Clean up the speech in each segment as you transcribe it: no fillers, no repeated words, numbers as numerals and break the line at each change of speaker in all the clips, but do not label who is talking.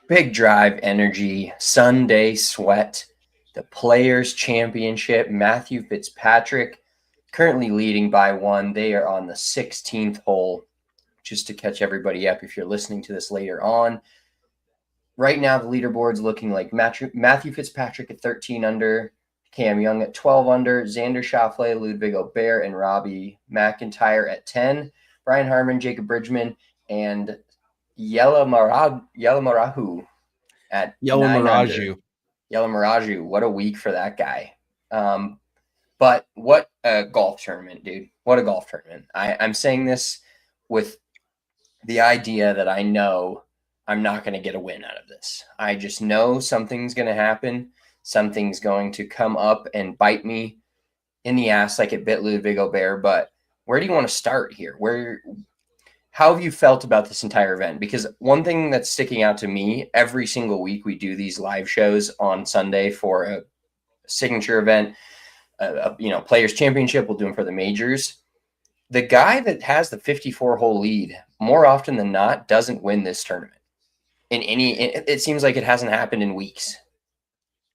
Big drive, energy, Sunday sweat, the Players' Championship. Matthew Fitzpatrick currently leading by one. They are on the 16th hole. Just to catch everybody up, if you're listening to this later on, right now the leaderboard's looking like Matthew Fitzpatrick at 13 under, Cam Young at 12 under, Xander Schauffele, Ludvig Åberg, and Robbie McIntyre at 10, Brian Harmon, Jacob Bridgman, and Yella Marahu at
Yellow
9
Mirage.
under. Yella Miraju, what a week for that guy. But what a golf tournament, dude. What a golf tournament. I'm saying this with the idea that I know I'm not going to get a win out of this. I just know something's going to happen. Something's going to come up and bite me in the ass like it bit Ludvig Åberg. But where do you want to start here? How have you felt about this entire event? Because one thing that's sticking out to me, every single week we do these live shows on Sunday for a signature event, Players' Championship. We'll do them for the majors. The guy that has the 54-hole lead, more often than not, doesn't win this tournament. It seems like it hasn't happened in weeks.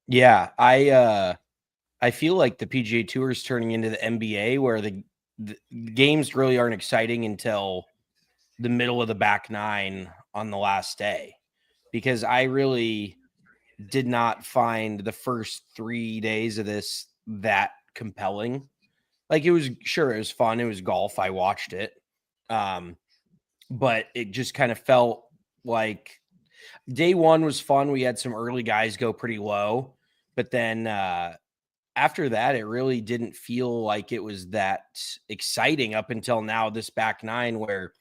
Yeah, I feel like the PGA Tour is turning into the NBA, where the games really aren't exciting until the middle of the back nine on the last day, because I really did not find the first 3 days of this that compelling. Like, it was fun. It was golf. I watched it. But it just kind of felt like day one was fun. We had some early guys go pretty low, but then after that, it really didn't feel like it was that exciting up until now, this back nine, where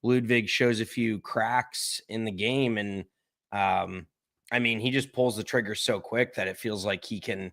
Ludvig shows a few cracks in the game. And he just pulls the trigger so quick that it feels like he can.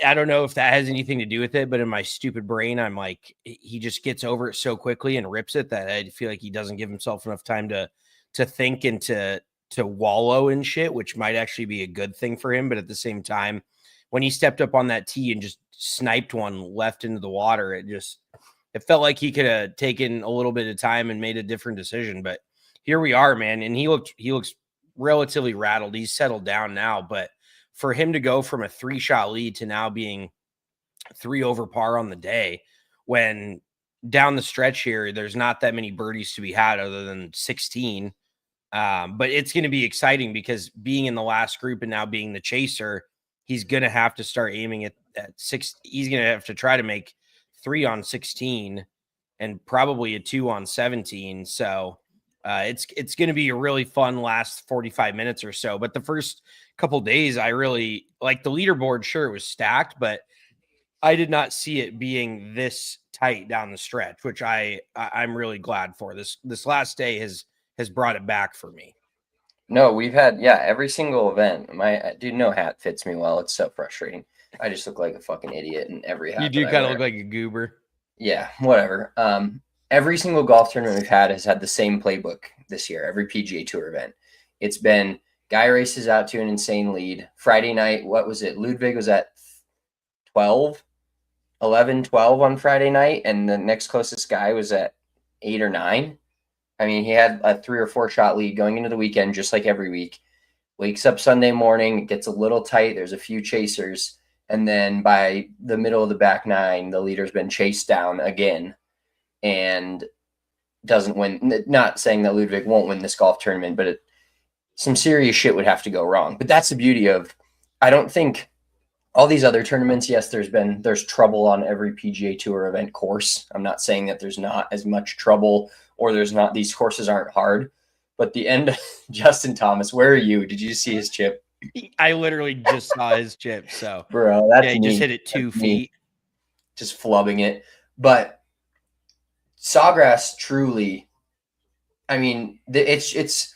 I don't know if that has anything to do with it, but in my stupid brain, I'm like, he just gets over it so quickly and rips it that I feel like he doesn't give himself enough time to think and to wallow in shit, which might actually be a good thing for him. But at the same time, when he stepped up on that tee and just sniped one left into the water, it felt like he could have taken a little bit of time and made a different decision. But here we are, man. And he looks relatively rattled. He's settled down now, but for him to go from a 3-shot lead to now being 3 over par on the day, when down the stretch here, there's not that many birdies to be had other than 16. But it's going to be exciting because being in the last group and now being the chaser, he's going to have to start aiming at 6. He's going to have to try to make 3 on 16 and probably a 2 on 17. So it's going to be a really fun last 45 minutes or so. But the first couple days, I really like the leaderboard. Sure, it was stacked, but I did not see it being this tight down the stretch, which I'm really glad for. This last day has brought it back for me.
No, we've had every single event. No hat fits me well. It's so frustrating. I just look like a fucking idiot in every hat.
You do kind of look like a goober.
Yeah, whatever. Every single golf tournament we've had has had the same playbook this year. Every PGA Tour event, it's been guy races out to an insane lead. Friday night, what was it? Ludvig was at 11, 12 on Friday night, and the next closest guy was at 8 or 9. I mean, he had a 3 or 4 shot lead going into the weekend, just like every week. Wakes up Sunday morning, it gets a little tight. There's a few chasers. And then by the middle of the back nine, the leader's been chased down again and doesn't win. Not saying that Ludvig won't win this golf tournament, but some serious shit would have to go wrong. But that's the beauty of, I don't think all these other tournaments, yes, there's trouble on every PGA Tour event course. I'm not saying that there's not as much trouble or these courses aren't hard. But the end, Justin Thomas, where are you? Did you see his chip?
I literally just saw his chip. So,
bro, that's
he just hit it 2 feet.
Just flubbing it. But Sawgrass truly, I mean, it's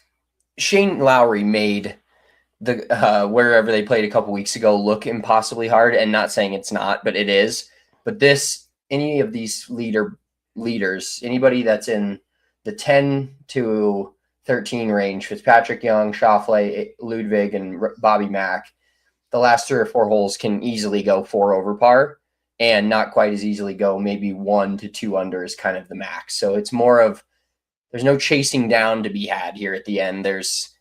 Shane Lowry made the wherever they played a couple weeks ago look impossibly hard, and not saying it's not, but it is. But any of these leaders, anybody that's in the 10 to 13 range, Fitzpatrick, Young, Schauffele, Ludvig, and Bobby Mack, the last 3 or 4 holes can easily go 4 over par, and not quite as easily go maybe 1 to 2 under is kind of the max. So it's more of, there's no chasing down to be had here at the end.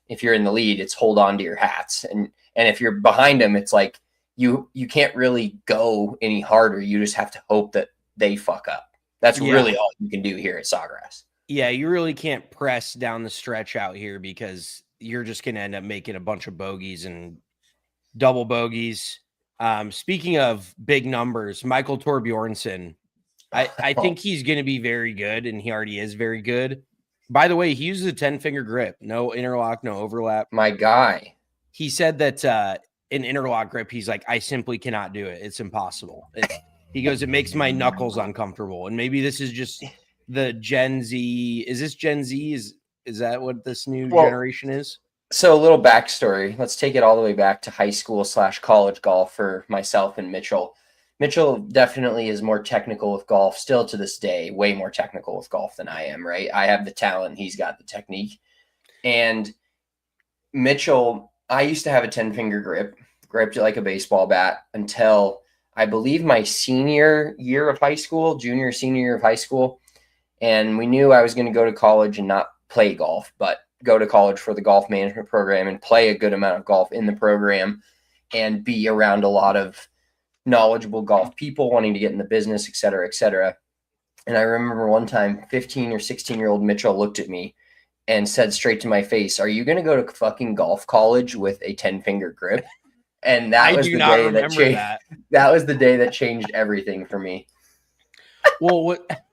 if you're in the lead, it's hold on to your hats. And if you're behind them, it's like you can't really go any harder. You just have to hope that they fuck up. That's really all you can do here at Sawgrass.
Yeah, you really can't press down the stretch out here because you're just going to end up making a bunch of bogeys and double bogeys. Speaking of big numbers, Michael Torbjornsson, I think he's going to be very good, and he already is very good. By the way, he uses a 10-finger grip, no interlock, no overlap.
My guy.
He said that in interlock grip, he's like, I simply cannot do it. It's impossible. He goes, it makes my knuckles uncomfortable. And maybe this is just the Gen Z. Is this Gen Z? Is that what this new generation is?
So a little backstory. Let's take it all the way back to high school / college golf for myself and Mitchell. Mitchell definitely is more technical with golf still to this day, way more technical with golf than I am, right? I have the talent. He's got the technique. And Mitchell, I used to have a 10-finger grip, gripped it like a baseball bat until I believe my senior year of high school, junior, senior year of high school. And we knew I was going to go to college and not play golf, but go to college for the golf management program and play a good amount of golf in the program and be around a lot of knowledgeable golf people wanting to get in the business, et cetera, et cetera. And I remember one time 15 or 16-year-old Mitchell looked at me and said straight to my face, are you going to go to fucking golf college with a 10-finger grip? And that was the day that changed. That was the day that changed everything for me.
Well, what?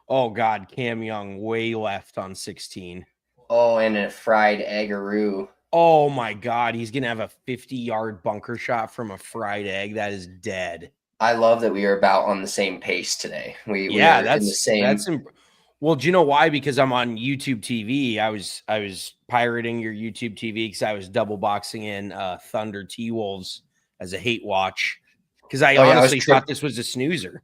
Oh God, Cam Young way left on 16.
Oh, and a fried eggaroo.
Oh my God, he's gonna have a 50-yard bunker shot from a fried egg. That is dead.
I love that we are about on the same pace today. We are in the same.
Well, do you know why? Because I'm on YouTube TV. I was pirating your YouTube TV because I was double boxing in Thunder T-Wolves as a hate watch because I honestly thought this was a snoozer.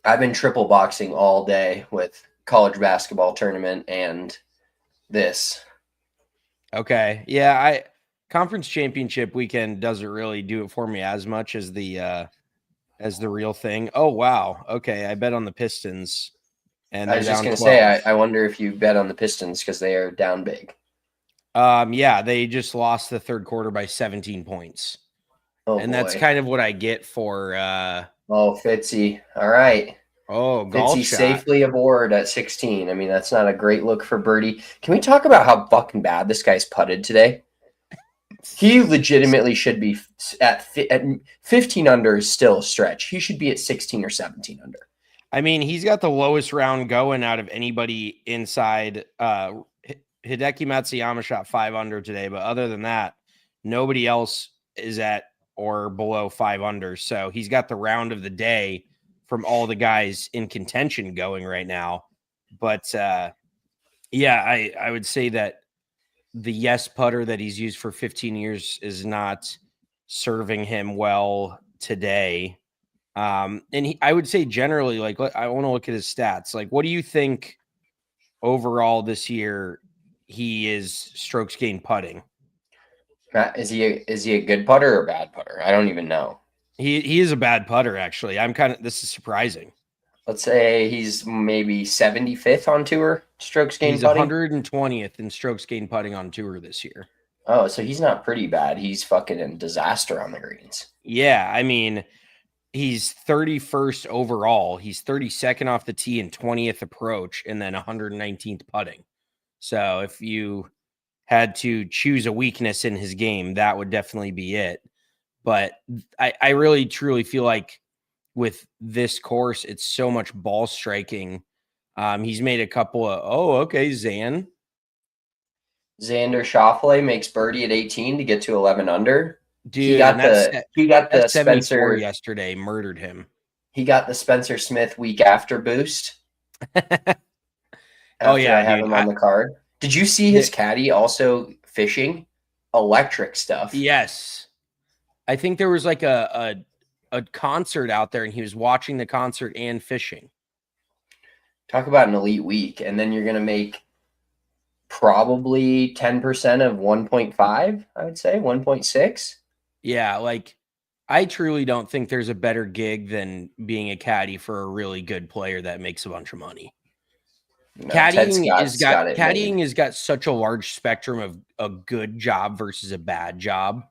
I've been triple boxing all day with college basketball tournament and this.
Okay. Yeah, conference championship weekend doesn't really do it for me as much as the real thing. Oh wow. Okay, I bet on the Pistons. And
I was just going to say, I wonder if you bet on the Pistons because they are down big.
Yeah, they just lost the third quarter by 17 points.
Oh,
and
boy.
That's kind of what I get for
Fitzy. All right.
Oh, golf
Fitzy
shot.
Safely aboard at 16. I mean, that's not a great look for birdie. Can we talk about how fucking bad this guy's putted today? He legitimately should be at 15 under is still a stretch. He should be at 16 or 17 under.
I mean, he's got the lowest round going out of anybody inside. Hideki Matsuyama shot 5 under today, but other than that, nobody else is at or below 5 under. So he's got the round of the day from all the guys in contention going right now. But yeah, I would say that the yes putter that he's used for 15 years is not serving him well today. And I would say generally, like, I want to look at his stats. Like, what do you think overall this year he is strokes gained putting?
Is he a good putter or a bad putter? I don't even know.
He is a bad putter, actually. This is surprising.
Let's say he's maybe 75th on tour strokes gained putting.
He's 120th in strokes gained putting on tour this year.
Oh, so he's not pretty bad. He's fucking a disaster on the greens.
Yeah, I mean, he's 31st overall. He's 32nd off the tee and 20th approach, and then 119th putting. So if you had to choose a weakness in his game, that would definitely be it. But I really, truly feel like with this course, it's so much ball striking. He's made a couple of, Xander
Schauffele makes birdie at 18 to get to 11 under.
Dude,
he got the Spencer
yesterday, murdered him.
He got the Spencer Smith week after boost.
Oh yeah,
I have him on the card. Did you see his caddy also fishing? Electric stuff.
Yes. I think there was like a concert out there and he was watching the concert and fishing.
Talk about an elite week. And then you're going to make probably 10% of 1.5, I would say 1.6.
Yeah. Like I truly don't think there's a better gig than being a caddy for a really good player that makes a bunch of money.
No, Ted Scott's got it
caddying
made.
has got such a large spectrum of a good job versus a bad job.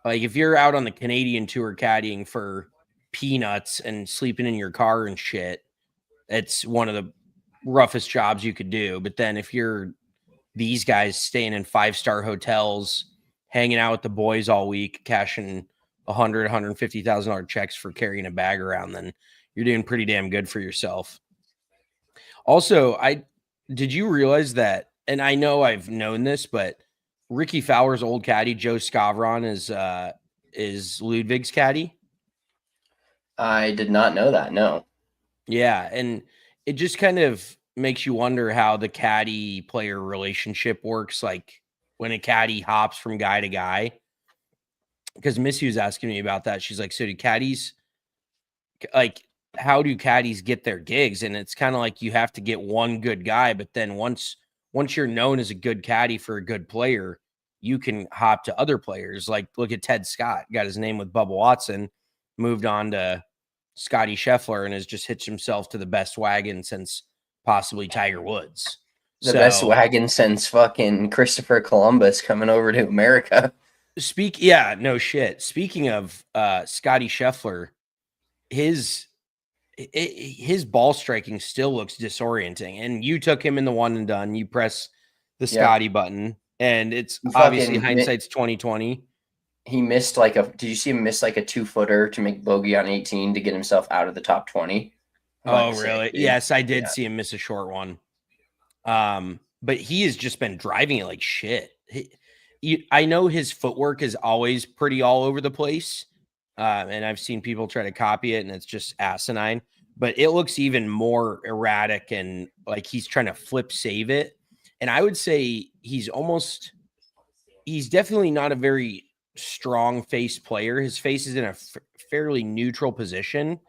Like if you're out on the Canadian tour caddying for peanuts and sleeping in your car and shit, it's one of the roughest jobs you could do. But then if you're these guys staying in 5-star hotels, hanging out with the boys all week, cashing $150,000 checks for carrying a bag around, then you're doing pretty damn good for yourself. Also, did you realize that, and I know I've known this, but Ricky Fowler's old caddy, Joe Scavron, is Ludvig's caddy?
I did not know that. No.
Yeah, and it just kind of makes you wonder how the caddy player relationship works, like when a caddy hops from guy to guy. Because Missy was asking me about that. She's like, so do caddies, like, how do caddies get their gigs? And it's kind of like you have to get one good guy, but then once you're known as a good caddy for a good player, you can hop to other players. Like look at Ted Scott, got his name with Bubba Watson, moved on to Scotty Scheffler, and has just hitched himself to the best wagon since possibly Tiger Woods.
The best wagon since fucking Christopher Columbus coming over to America.
Yeah, no shit. Speaking of Scotty Scheffler, his ball striking still looks disorienting. And you took him in the one and done. You press the Scotty button, and it's obviously hindsight's 2020.
He missed like did you see him miss like a 2-footer to make bogey on 18 to get himself out of the top 20?
Oh, really? Yes, I did see him miss a short one. But he has just been driving it like shit. I know his footwork is always pretty all over the place. And I've seen people try to copy it, and it's just asinine. But it looks even more erratic and like he's trying to flip save it. And I would say he's definitely not a very strong face player. His face is in a fairly neutral position.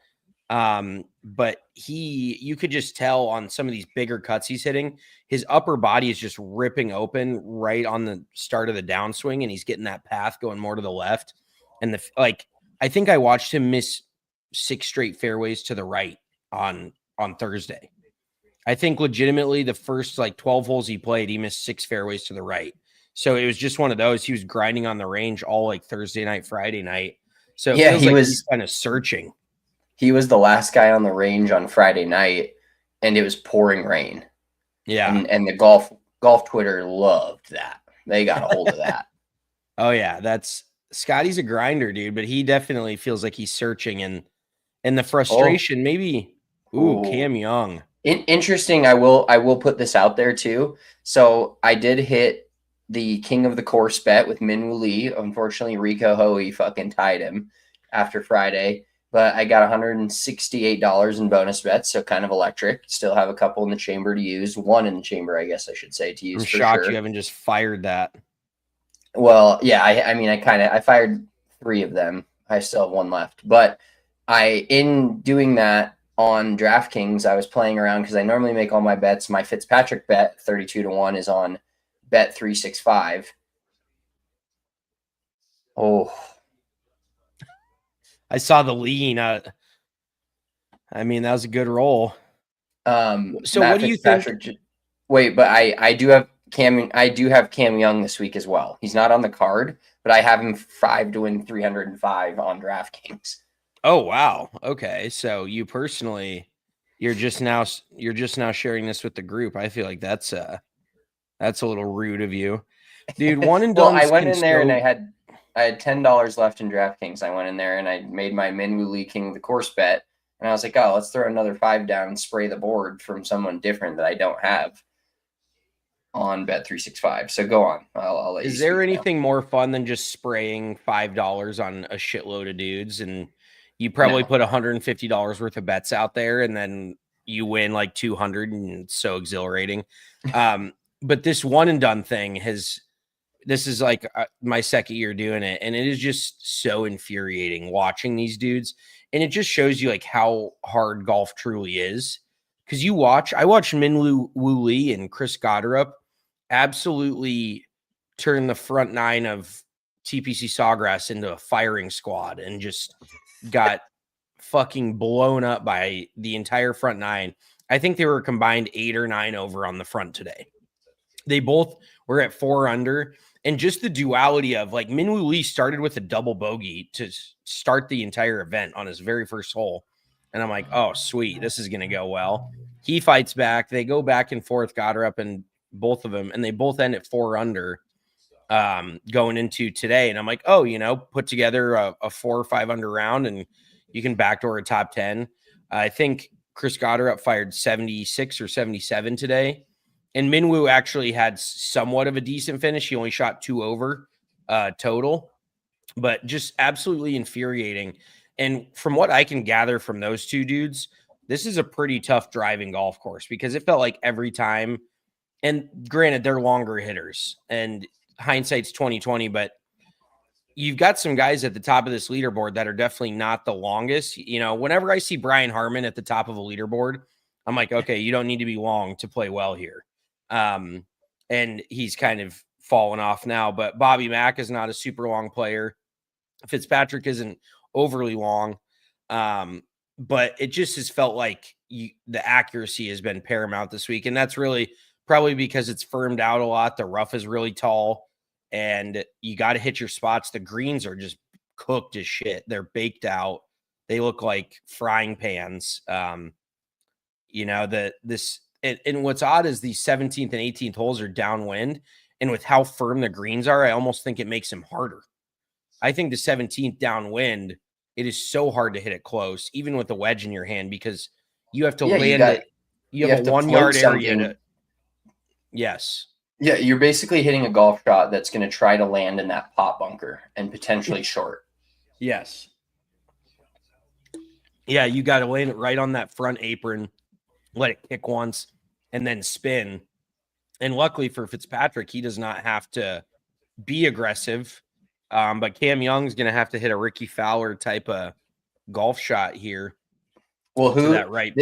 But you could just tell on some of these bigger cuts he's hitting, his upper body is just ripping open right on the start of the downswing, and he's getting that path going more to the left. And I think I watched him miss 6 straight fairways to the right on Thursday. I think legitimately the first 12 holes he played, he missed 6 fairways to the right. So it was just one of those. He was grinding on the range all Thursday night, Friday night. So
yeah, he was
he's kind of searching.
He was the last guy on the range on Friday night, and it was pouring rain.
Yeah,
and the golf Twitter loved that. They got a hold of that.
Oh yeah, Scotty's a grinder, dude, but he definitely feels like he's searching, and the frustration maybe. Cam Young.
Interesting. I will put this out there too. So I did hit the king of the course bet with Minwoo Lee. Unfortunately, Rico Hoey fucking tied him after Friday. But I got $168 in bonus bets, so kind of electric. Still have a couple in the chamber to use. One in the chamber, I guess I should say, to use.
I'm shocked you haven't just fired that.
Well, yeah, I fired 3 of them. I still have 1 left. But in doing that on DraftKings, I was playing around because I normally make all my bets. My Fitzpatrick bet, 32-1, is on Bet 365. Oh.
I saw the lean. I mean, that was a good roll. So Matt, what do you think?
Wait, but I do have Cam. I do have Cam Young this week as well. He's not on the card, but I have him 5 to win 305 on DraftKings.
Oh wow. Okay, so you personally, you're just now sharing this with the group. I feel like that's a little rude of you, dude. One and done.
Well, I went in there and I had $10 left in DraftKings. I went in there and I made my Minwoo Lee king of the course bet. And I was like, oh, let's throw another 5 down and spray the board from someone different that I don't have on Bet 365. So go on. I'll let you.
Is there anything more fun than just spraying $5 on a shitload of dudes? And you probably put $150 worth of bets out there, and then you win like 200, and it's so exhilarating. But this one and done thing this is like my second year doing it, and it is just so infuriating watching these dudes. And it just shows you how hard golf truly is. Because I watched Minwoo Lee and Chris Goddard absolutely turn the front 9 of TPC Sawgrass into a firing squad and just got fucking blown up by the entire front 9. I think they were combined 8 or 9 over on the front today. They both were at 4 under. And just the duality of like Minwoo Lee started with a double bogey to start the entire event on his very first hole. And I'm like, oh, sweet. This is going to go well. He fights back. They go back and forth, got her up in both of them. And they both end at 4 under going into today. And I'm like, oh, put together a 4 or 5 under round and you can backdoor a top 10. I think Chris Gotterup fired 76 or 77 today. And Minwoo actually had somewhat of a decent finish. He only shot 2 over total, but just absolutely infuriating. And from what I can gather from those two dudes, this is a pretty tough driving golf course because it felt like every time, and granted, they're longer hitters and hindsight's 2020, but you've got some guys at the top of this leaderboard that are definitely not the longest. Whenever I see Brian Harmon at the top of a leaderboard, I'm like, okay, you don't need to be long to play well here. And he's kind of fallen off now, but Bobby Mack is not a super long player. Fitzpatrick isn't overly long. But it just has felt like the accuracy has been paramount this week. And that's really probably because it's firmed out a lot. The rough is really tall and you got to hit your spots. The greens are just cooked as shit. They're baked out. They look like frying pans. And what's odd is the 17th and 18th holes are downwind. And with how firm the greens are, I almost think it makes them harder. I think the 17th downwind, it is so hard to hit it close, even with the wedge in your hand, because you have to land it. You have a 1 yard area. Yes.
Yeah, you're basically hitting a golf shot that's going to try to land in that pot bunker and potentially short.
Yes. Yeah, you got to land it right on that front apron, let it kick once, and then spin. And luckily for Fitzpatrick, he does not have to be aggressive. But Cam Young's going to have to hit a Ricky Fowler type of golf shot here.
Well,
that right?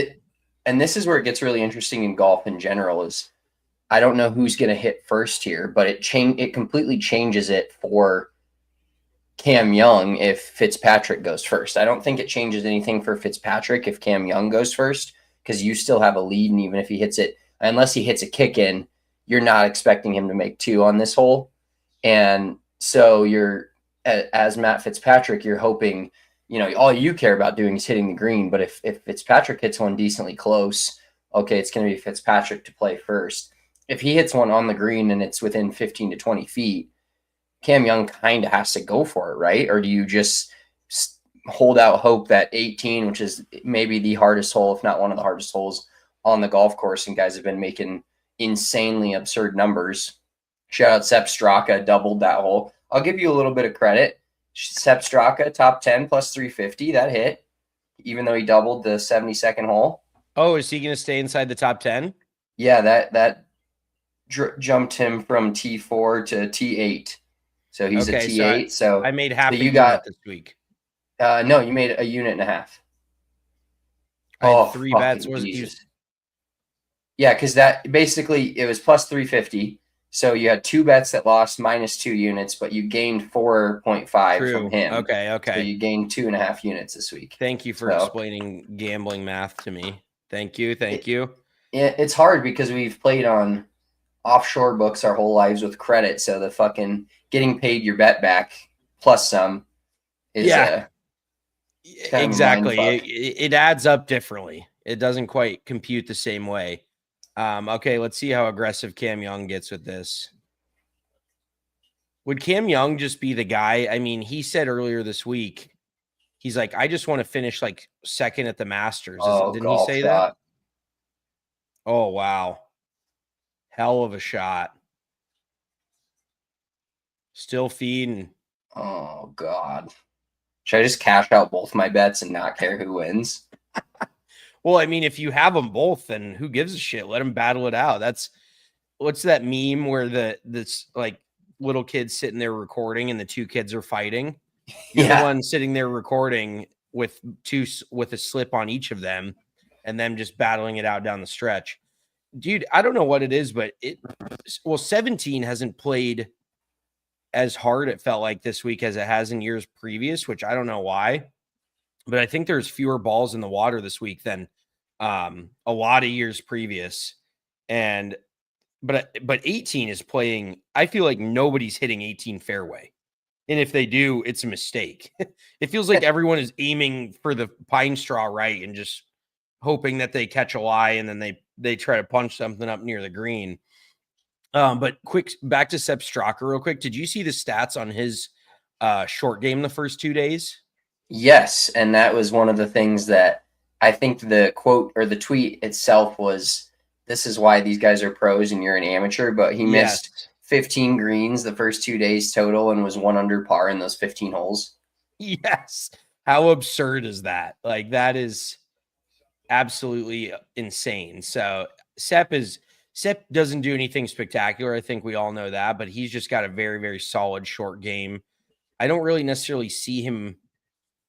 And this is where it gets really interesting in golf in general is I don't know who's going to hit first here, but it completely changes it for Cam Young if Fitzpatrick goes first. I don't think it changes anything for Fitzpatrick if Cam Young goes first because you still have a lead, and even if he hits it, unless he hits a kick in, you're not expecting him to make 2 on this hole. And so you're, as Matt Fitzpatrick, you're hoping, all you care about doing is hitting the green. But if Fitzpatrick hits one decently close, okay, it's going to be Fitzpatrick to play first. If he hits one on the green and it's within 15 to 20 feet, Cam Young kind of has to go for it, right? Or do you just hold out hope that 18, which is maybe the hardest hole, if not one of the hardest holes on the golf course, and guys have been making insanely absurd numbers. Shout out Sepp Straka, doubled that hole. I'll give you a little bit of credit. Sepp Straka, top 10 plus 350, that hit, even though he doubled the 72nd hole.
Oh, is he going to stay inside the top 10?
Yeah, that jumped him from T4 to T8. So he's a T8. So
I made half
so
a unit this week.
No, you made a unit and a half.
I had 3 bets.
Yeah, because that basically it was plus 350. So you had 2 bets that lost minus 2 units, but you gained 4.5 from him.
Okay.
So you gained 2.5 units this week.
Thank you for explaining gambling math to me. Thank you.
It's hard because we've played on offshore books our whole lives with credit. So the fucking getting paid your bet back plus some is
exactly. It adds up differently. It doesn't quite compute the same way. Okay, let's see how aggressive Cam Young gets with this. Would Cam Young just be the guy? I mean, he said earlier this week, he's like, I just want to finish like second at the Masters. Didn't he say that? Oh, wow. Hell of a shot. Still feeding.
Oh, God. Should I just cash out both my bets and not care who wins?
Well, I mean, if you have them both, then who gives a shit? Let them battle it out. What's that meme where this like little kid sitting there recording and the 2 kids are fighting? You're the one sitting there recording with a slip on each of them and them just battling it out down the stretch. Dude, I don't know what it is, but 17 hasn't played as hard, it felt like this week, as it has in years previous, which I don't know why. But I think there's fewer balls in the water this week than a lot of years previous. But 18 is playing. I feel like nobody's hitting 18 fairway. And if they do, it's a mistake. It feels like everyone is aiming for the pine straw right and just hoping that they catch a lie, and then they try to punch something up near the green. But quick, back to Sepp Straka real quick. Did you see the stats on his short game the first 2 days?
Yes, and that was one of the things that I think the quote or the tweet itself was, this is why these guys are pros and you're an amateur, but he missed 15 greens the first 2 days total and was 1 under par in those 15 holes.
Yes. How absurd is that? Like, that is absolutely insane. So Sepp doesn't do anything spectacular. I think we all know that, but he's just got a very, very solid short game. I don't really necessarily see him.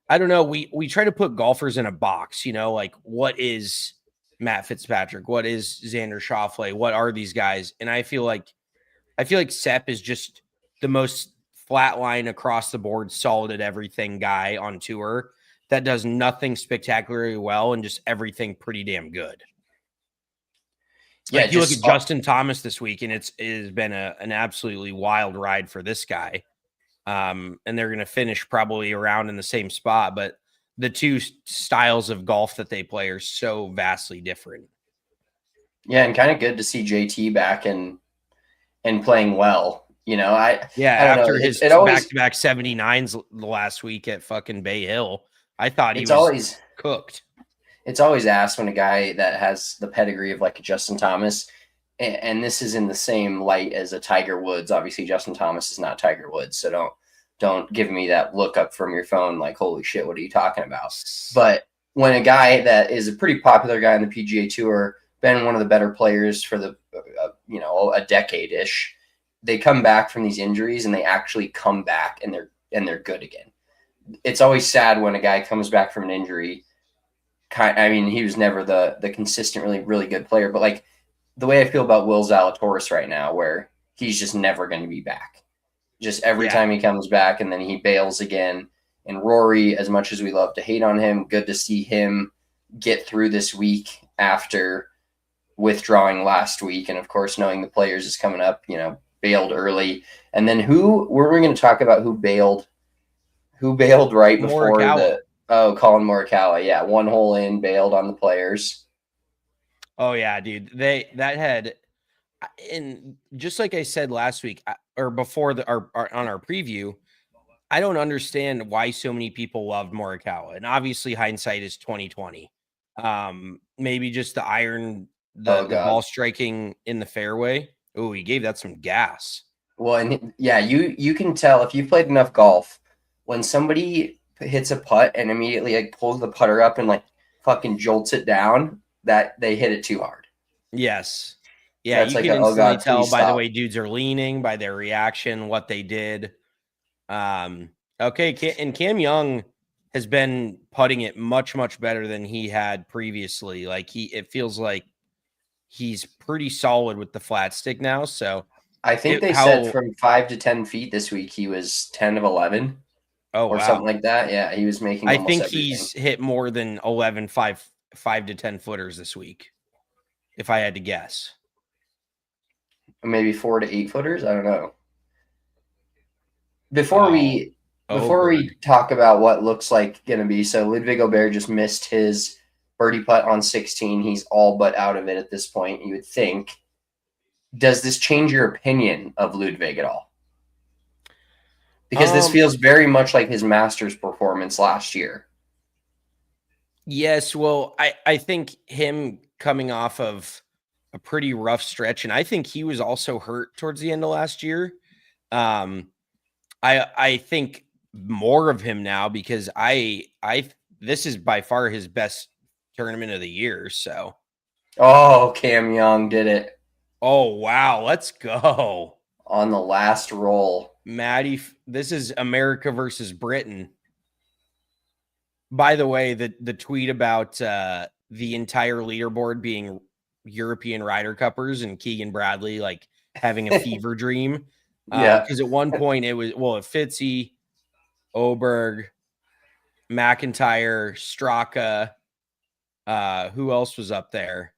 I don't know. We try to put golfers in a box, like what is Matt Fitzpatrick? What is Xander Schauffele? What are these guys? And I feel like Sepp is just the most flat line across the board, solid at everything guy on tour that does nothing spectacularly well and just everything pretty damn good.
Yeah,
like you look at Justin Thomas this week, and it has been an absolutely wild ride for this guy. And they're going to finish probably around in the same spot, but the two styles of golf that they play are so vastly different.
Yeah, and kind of good to see JT back and playing well. I don't
after
know.
his
it always,
back-to-back 79s last week at fucking Bay Hill, I thought he was
always
cooked.
It's always asked when a guy that has the pedigree of like a Justin Thomas, and this is in the same light as a Tiger Woods. Obviously, Justin Thomas is not Tiger Woods, so don't give me that look up from your phone like, holy shit, what are you talking about? But when a guy that is a pretty popular guy on the PGA Tour, been one of the better players for the a decade-ish, they come back from these injuries and they actually come back and they're good again. It's always sad when a guy comes back from an injury. He was never the consistent, really, really good player, but like the way I feel about Will Zalatoris right now, where he's just never going to be back. Just every time he comes back and then he bails again. And Rory, as much as we love to hate on him, good to see him get through this week after withdrawing last week. And of course, knowing the Players is coming up, bailed early. And then we're going to talk about who bailed right before Colin Morikawa. Yeah, 1 hole in, bailed on the Players.
Oh yeah, dude. And just like I said last week or before on our preview, I don't understand why so many people loved Morikawa. And obviously hindsight is 2020. Maybe just the iron, the ball striking in the fairway. Oh, he gave that some gas.
Well, and yeah, you can tell if you've played enough golf, when somebody hits a putt and immediately like pulls the putter up and like fucking jolts it down, that they hit it too hard.
Yes. Yeah, you can instantly tell by the way dudes are leaning, by their reaction, what they did. Okay, and Cam Young has been putting it much, much better than he had previously. Like it feels like he's pretty solid with the flat stick now. So
I think they said from 5 to 10 feet this week he was 10 of 11. Or something like that. Yeah, he was making almost everything.
He's hit more than 11 5 to 10 footers this week, if I had to guess.
Maybe 4 to 8 footers. I don't know. Before we talk about what looks like going to be, so Ludvig Åberg just missed his birdie putt on 16. He's all but out of it at this point, you would think. Does this change your opinion of Ludvig at all? Because this feels very much like his Masters performance last year.
Yes, well, I think him coming off of a pretty rough stretch, and I think he was also hurt towards the end of last year. I think more of him now because this is by far his best tournament of the year. So,
Cam Young did it.
Oh wow, let's go
on the last roll.
Maddie, this is America versus Britain. By the way, the tweet about the entire leaderboard being European Ryder Cuppers and Keegan Bradley like having a fever dream. Because at one point it was Fitzy, Åberg, McIntyre, Straka, Who else was up there?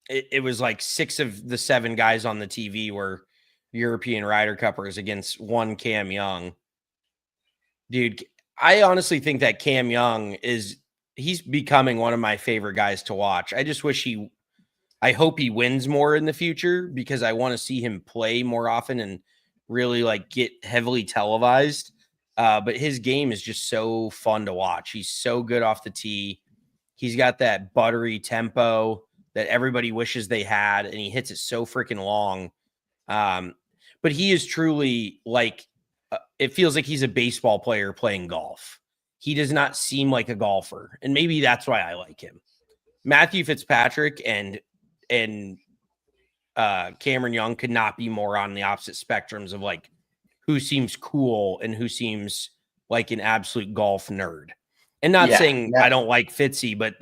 It was like 6 of the 7 guys on the TV were European Ryder Cuppers against one Cam Young. Dude, I honestly think that Cam Young he's becoming one of my favorite guys to watch. I just wish I hope he wins more in the future because I want to see him play more often and really like get heavily televised. But his game is just so fun to watch. He's so good off the tee. He's got that buttery tempo that everybody wishes they had, and he hits it so freaking long. But he is truly like, it feels like he's a baseball player playing golf. He does not seem like a golfer, and maybe that's why I like him. Matthew Fitzpatrick and Cameron Young could not be more on the opposite spectrums of like who seems cool and who seems like an absolute golf nerd. And not saying I don't like Fitzy, but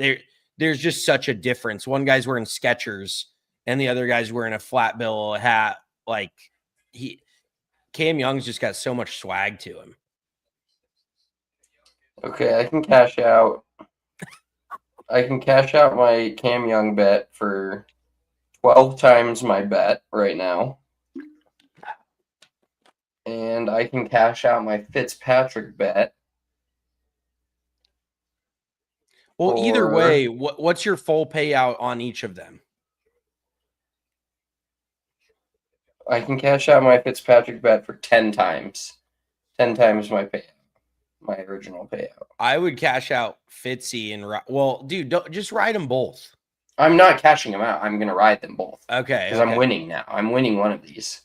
there's just such a difference. One guy's wearing Skechers and the other guy's wearing a flat bill hat. Like Cam Young's just got so much swag to him.
Okay, I can cash out. I can cash out my Cam Young bet for 12 times my bet right now. And I can cash out my Fitzpatrick bet.
Well, either way, what's your full payout on each of them?
I can cash out my Fitzpatrick bet for 10 times. 10 times my payout. My original payout.
I would cash out Fitzy and dude, don't just ride them both.
I'm not cashing them out. I'm going to ride them both.
Okay.
Because I'm winning now. I'm winning one of these.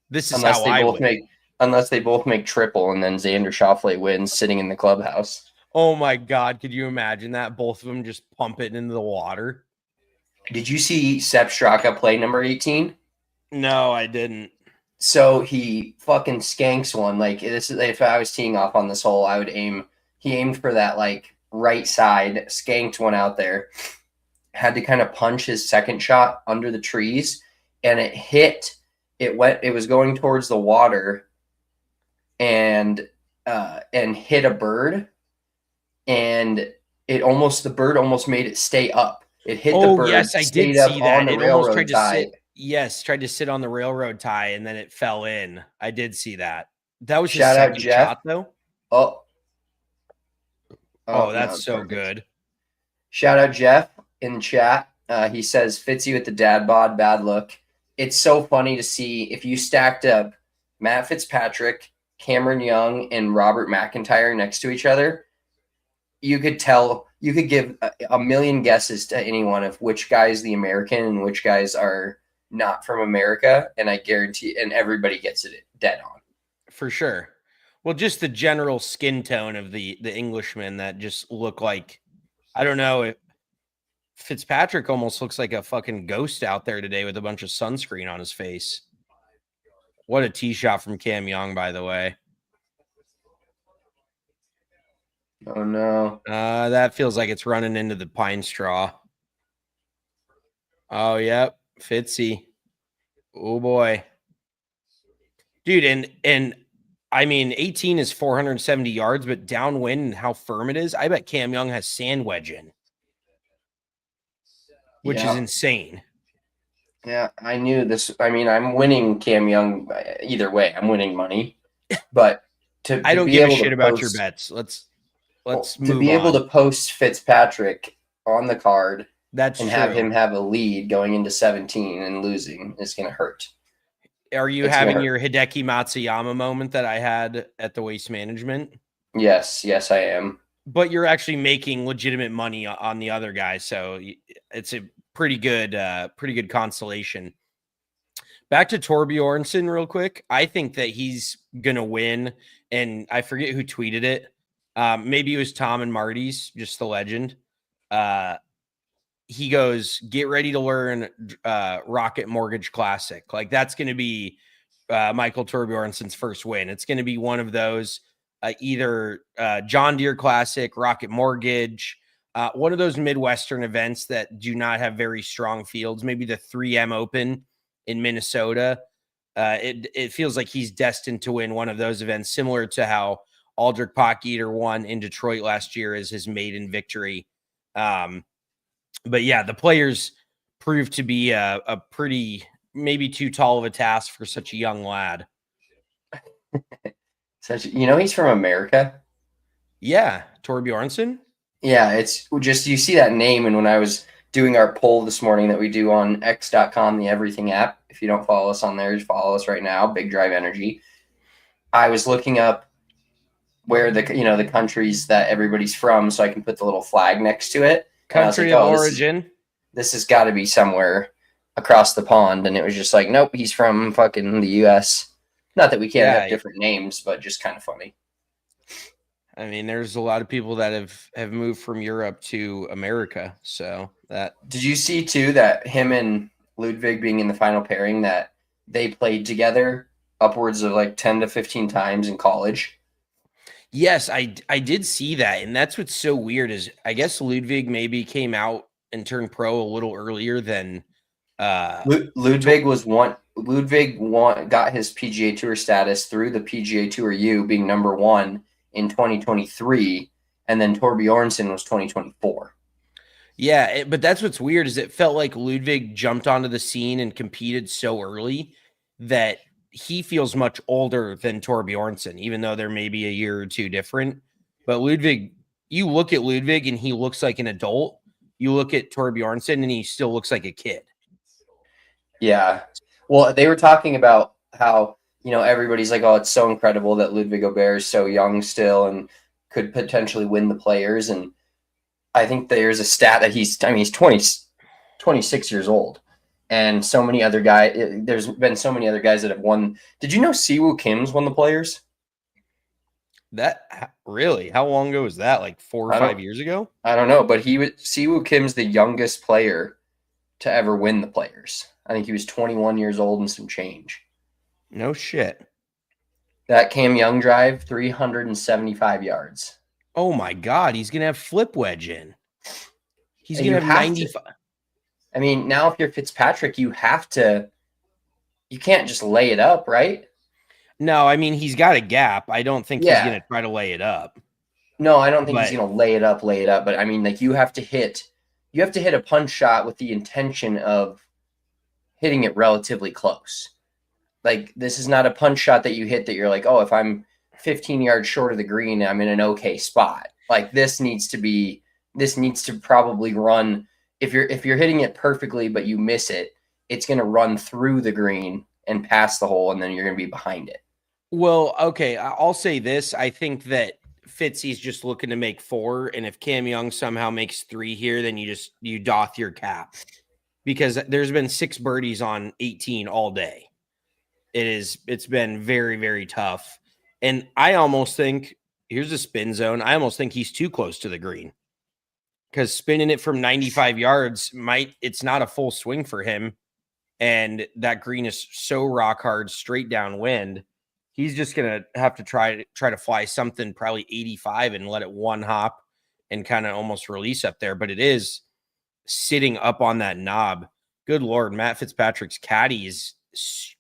This is how I win.
Unless they both make triple and then Xander Schauffele wins sitting in the clubhouse.
Oh my God. Could you imagine that? Both of them just pump it into the water.
Did you see Sepp Straka play number 18?
No, I didn't.
So he fucking skanks one. Like this is, if I was teeing off on this hole, I would aim. He aimed for that like right side, skanked one out there. Had to kind of punch his second shot under the trees, and it hit. It was going towards the water, and hit a bird, and the bird almost made it stay up. It hit the bird.
Yes, I did see that. It almost tried to sit. Yes, tried to sit on the railroad tie, and then it fell in. I did see that. That was his second shot, though.
Oh,
that's so good.
Shout out Jeff in the chat. He says, Fitzy with the dad bod, bad look. It's so funny to see if you stacked up Matt Fitzpatrick, Cameron Young, and Robert McIntyre next to each other. You could give a million guesses to anyone of which guy is the American and which guys are not from America, and I guarantee, and everybody gets it dead on.
For sure. Well, just the general skin tone of the Englishmen that just look like, I don't know, Fitzpatrick almost looks like a fucking ghost out there today with a bunch of sunscreen on his face. What a tee shot from Cam Young, by the way.
Oh, no.
That feels like it's running into the pine straw. Oh, yep. Fitzy. Oh, boy. Dude, and I mean, 18 is 470 yards, but downwind and how firm it is, I bet Cam Young has sand wedge in, which is insane.
Yeah, I knew this. I mean, I'm winning Cam Young either way. I'm winning money, but
I don't give a shit about your bets. Let's move
to be able to post Fitzpatrick on the card
and
have him have a lead going into 17 and losing is going to hurt.
Are you having your Hideki Matsuyama moment that I had at the Waste Management?
Yes, I am.
But you're actually making legitimate money on the other guy, so it's a pretty good consolation. Back to Torbjornsson real quick. I think that he's gonna win, and I forget who tweeted it. Maybe it was Tom and Marty's, just the legend. He goes, "Get ready to learn Rocket Mortgage Classic." Like that's going to be Michael Torbjornsson's first win. It's going to be one of those either John Deere Classic, Rocket Mortgage, one of those Midwestern events that do not have very strong fields. Maybe the 3M Open in Minnesota. It feels like he's destined to win one of those events, similar to how Aldrich Pocketer won in Detroit last year as his maiden victory. But yeah, the players proved to be a pretty, maybe too tall of a task for such a young lad.
He's from America.
Yeah, Torbjornsson.
Yeah, it's just you see that name, and when I was doing our poll this morning that we do on X.com, the Everything app. If you don't follow us on there, just follow us right now. Big Drive Energy. I was looking up where the countries that everybody's from, so I can put the little flag next to it.
Country of origin.
This has got to be somewhere across the pond, and it was just like, nope, he's from fucking the U.S. Not that we can't have different names, but just kind of funny.
I mean, there's a lot of people that have moved from Europe to America. So that.
Did you see too that him and Ludvig being in the final pairing, that they played together upwards of like 10 to 15 times in college?
Yes, I did see that, and that's what's so weird is I guess Ludvig maybe came out and turned pro a little earlier than
Ludvig got his PGA Tour status through the PGA Tour U, being number 1 in 2023, and then Torbjornsson was 2024.
Yeah, but that's what's weird is it felt like Ludvig jumped onto the scene and competed so early that he feels much older than Torbjornsson, even though they're maybe a year or two different. But Ludvig, you look at Ludvig and he looks like an adult. You look at Torbjornsson and he still looks like a kid.
Yeah. Well, they were talking about how, everybody's like, oh, it's so incredible that Ludvig Åberg is so young still and could potentially win the players. And I think there's a stat that he's 26 years old. And so many other guys, there's been so many other guys that have won. Did you know Siwoo Kim's won the players?
That really? How long ago was that? Like 4 or 5 years ago?
I don't know, but Siwoo Kim's the youngest player to ever win the players. I think he was 21 years old and some change.
No shit.
That Cam Young drive, 375 yards.
Oh my God, he's gonna have flip wedge in. He's gonna have 95.
I mean, now if you're Fitzpatrick, you can't just lay it up, right?
No, I mean he's got a gap. I don't think he's gonna try to lay it up.
No, I don't think he's gonna lay it up. But I mean, like you have to hit a punch shot with the intention of hitting it relatively close. Like this is not a punch shot that you hit that you're like, oh, if I'm 15 yards short of the green, I'm in an okay spot. Like this needs to probably run. If you're hitting it perfectly, but you miss it, it's going to run through the green and past the hole, and then you're going to be behind it.
Well, okay, I'll say this. I think that Fitzy's just looking to make 4, and if Cam Young somehow makes 3 here, then you doff your cap. Because there's been 6 birdies on 18 all day. It's been very, very tough. And I almost think, here's a spin zone. I almost think he's too close to the green. Because spinning it from 95 yards it's not a full swing for him. And that green is so rock hard, straight downwind. He's just gonna have to try to fly something probably 85 and let it one hop and kind of almost release up there. But it is sitting up on that knob. Good Lord, Matt Fitzpatrick's caddy is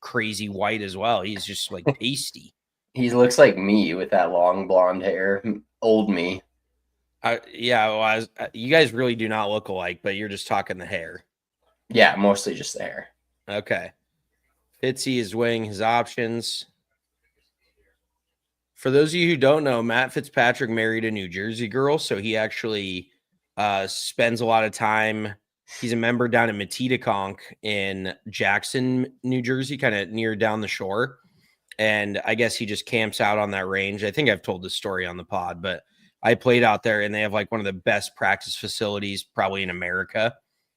crazy white as well. He's just like pasty.
He looks like me with that long blonde hair. Old me.
You guys really do not look alike, but you're just talking the hair.
Yeah, mostly just the hair.
Okay. Fitzy is weighing his options. For those of you who don't know, Matt Fitzpatrick married a New Jersey girl, so he actually spends a lot of time. He's a member down in Metitaconk in Jackson, New Jersey, kind of near down the shore. And I guess he just camps out on that range. I think I've told this story on the pod, but I played out there and they have like one of the best practice facilities probably in America.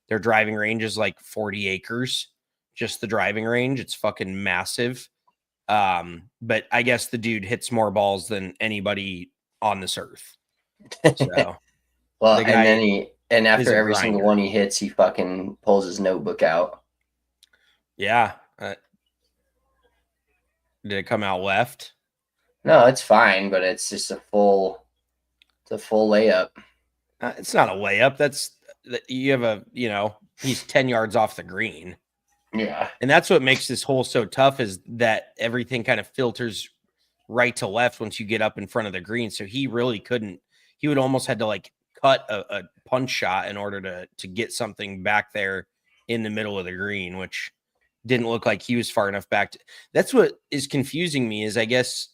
Their driving range is like 40 acres, just the driving range. It's fucking massive. But I guess the dude hits more balls than anybody on this earth. So,
well, and after every single one he hits, he fucking pulls his notebook out.
Yeah. Did it come out left?
No, it's fine, but it's just a full layup.
It's not a layup. He's 10 yards off the green.
Yeah.
And that's what makes this hole so tough is that everything kind of filters right to left once you get up in front of the green. So he really couldn't. He would almost had to like cut a punch shot in order to get something back there in the middle of the green, which didn't look like he was far enough back. That's what is confusing me is I guess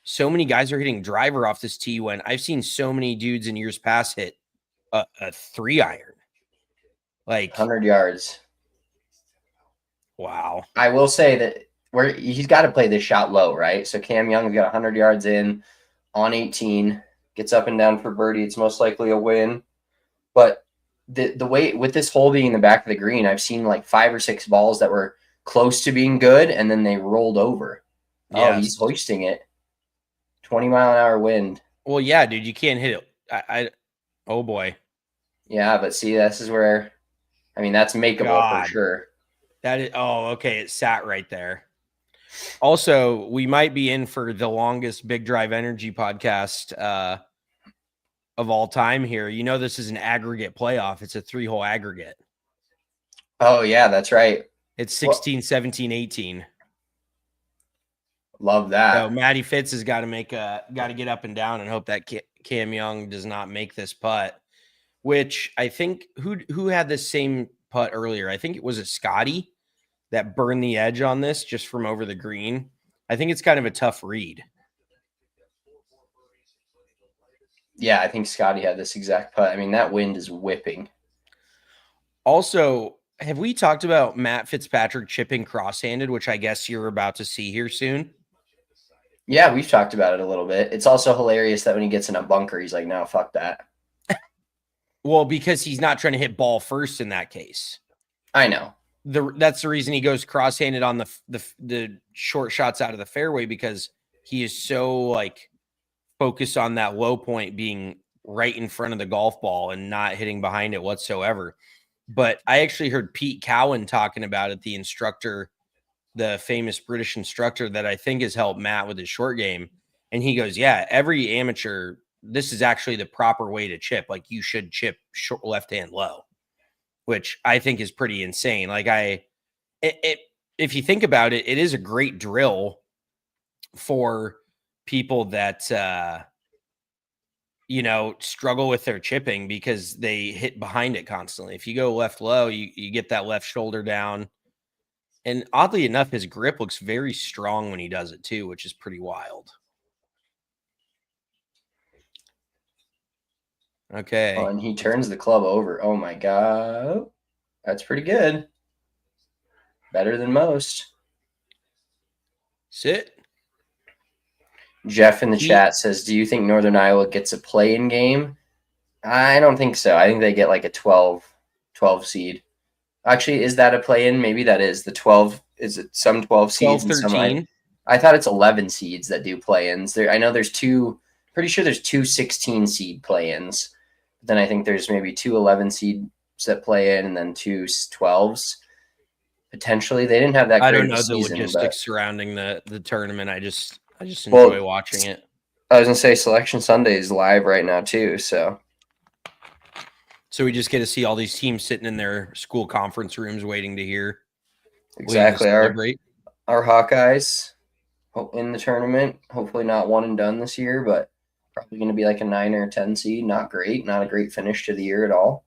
so many guys are hitting driver off this tee when I've seen so many dudes in years past hit a 3-iron. Like
100 yards.
Wow.
I will say that he's got to play this shot low, right? So Cam Young's got 100 yards in on 18, gets up and down for birdie. It's most likely a win. But the way with this hole being in the back of the green, I've seen like 5 or 6 balls that were close to being good, and then they rolled over. Yes. Oh, he's hoisting it. 20-mile-an-hour wind.
Well, yeah, dude, you can't hit it. Oh boy.
Yeah, but see, this is where, I mean, that's makeable for sure.
That is, oh, okay, it sat right there. Also, we might be in for the longest Big Drive Energy podcast of all time here. You know, this is an aggregate playoff. It's a 3-hole aggregate.
Oh, yeah, that's right.
It's 16, 17, 18.
Love that.
So Matty Fitz has got to get up and down and hope that Cam Young does not make this putt, which I think who had this same putt earlier? I think it was Scotty that burned the edge on this just from over the green. I think it's kind of a tough read.
Yeah, I think Scotty had this exact putt. I mean, that wind is whipping.
Also, have we talked about Matt Fitzpatrick chipping cross-handed, which I guess you're about to see here soon?
Yeah, we've talked about it a little bit. It's also hilarious that when he gets in a bunker, he's like, no, fuck that.
Well, because he's not trying to hit ball first in that case.
I know.
That's the reason he goes cross-handed on the short shots out of the fairway, because he is so like focused on that low point being right in front of the golf ball and not hitting behind it whatsoever. But I actually heard Pete Cowan talking about it, the instructor, the famous British instructor that I think has helped Matt with his short game. And he goes, yeah, every amateur, this is actually the proper way to chip. Like you should chip short, left hand low, which I think is pretty insane. Like if you think about it, it is a great drill for people that, struggle with their chipping because they hit behind it constantly. If you go left low, you get that left shoulder down. And oddly enough, his grip looks very strong when he does it too, which is pretty wild. Okay.
Oh, and he turns the club over. Oh my God. That's pretty good. Better than most.
Sit.
Jeff in the chat says, do you think Northern Iowa gets a play-in game? I don't think so. I think they get like a 12 seed. Actually, is that a play-in? Maybe that is. The 12, is it some 12 seeds?
12, 13?
I thought it's 11 seeds that do play-ins. I know there's pretty sure there's 2 16 seed play-ins. Then I think there's maybe 2 11 seeds that play in and then 2 12s. Potentially. They didn't have that great
I don't know
season,
the logistics surrounding the tournament. I just enjoy watching it.
I was going to say Selection Sunday is live right now too, so
we just get to see all these teams sitting in their school conference rooms waiting to hear.
Exactly. Our Hawkeyes in the tournament, hopefully not one and done this year, but probably going to be like a 9 or 10 seed. Not great. Not a great finish to the year at all.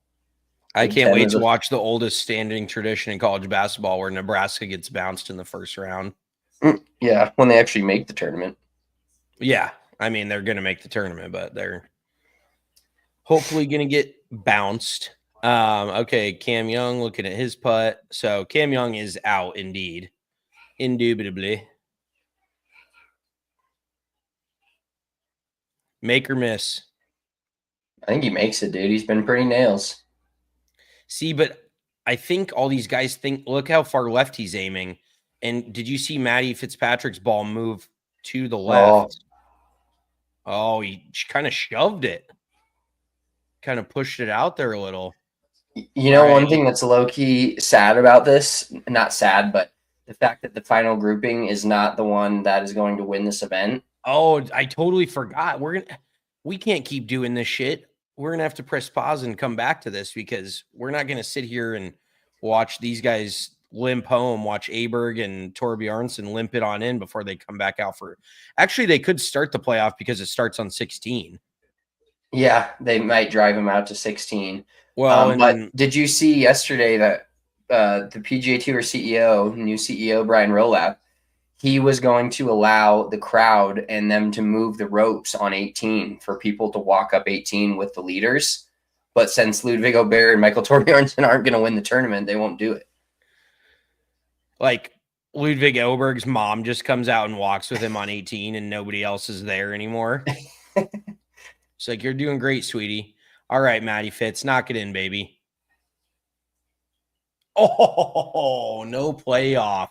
I can't wait to watch the oldest standing tradition in college basketball where Nebraska gets bounced in the first round.
Yeah, when they actually make the tournament.
Yeah, I mean, they're going to make the tournament, but they're hopefully going to get bounced. Okay, Cam Young looking at his putt. So Cam Young is out indeed. Indubitably. Make or miss?
I think he makes it, dude. He's been pretty nails.
See, but I think all these guys think, look how far left he's aiming. And did you see Matty Fitzpatrick's ball move to the left? Oh, he kind of shoved it. Kind of pushed it out there a little.
You know, one thing that's low-key sad about this, not sad, but the fact that the final grouping is not the one that is going to win this event.
Oh, I totally forgot. We can't keep doing this shit. We're going to have to press pause and come back to this because we're not going to sit here and watch these guys limp home, watch Åberg and Torbjornsson limp it on in before they come back out for. Actually, they could start the playoff because it starts on 16.
Yeah, they might drive him out to 16.
Well,
But
and
did you see yesterday that the PGA Tour CEO, new CEO Brian Rolapp, he was going to allow the crowd and them to move the ropes on 18 for people to walk up 18 with the leaders. But since Ludvig Åberg and Michael Torbjornsson aren't going to win the tournament, they won't do it.
like Ludvig Åberg's mom just comes out and walks with him on 18 and nobody else is there anymore. It's like, you're doing great, sweetie. All right, Matty Fitz, knock it in, baby. Oh, no playoff.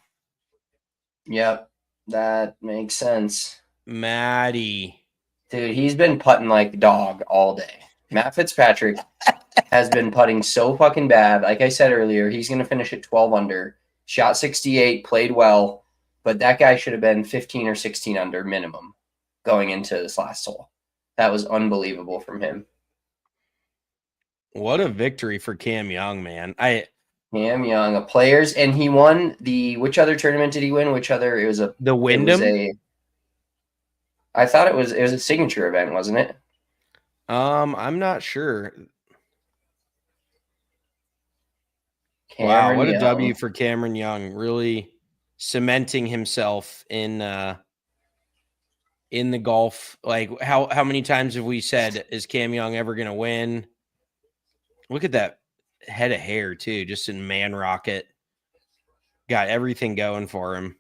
Yep, that makes sense.
Matty.
Dude, he's been putting like a dog all day. Matt Fitzpatrick has been putting so fucking bad. Like I said earlier, he's going to finish at 12 under, shot 68, played well, but that guy should have been 15 or 16 under minimum going into this last hole. That was unbelievable from him.
What a victory for Cam Young, man.
Cam Young, a players, and he won which other tournament did he win?
The Wyndham?
I thought it was a signature event, wasn't it?
I'm not sure.
Cameron
wow, what
Young.
a W for Cameron Young, really cementing himself in the golf. Like, how many times have we said, is Cam Young ever going to win? Look at that head of hair too, just in man rocket. Got everything going for him.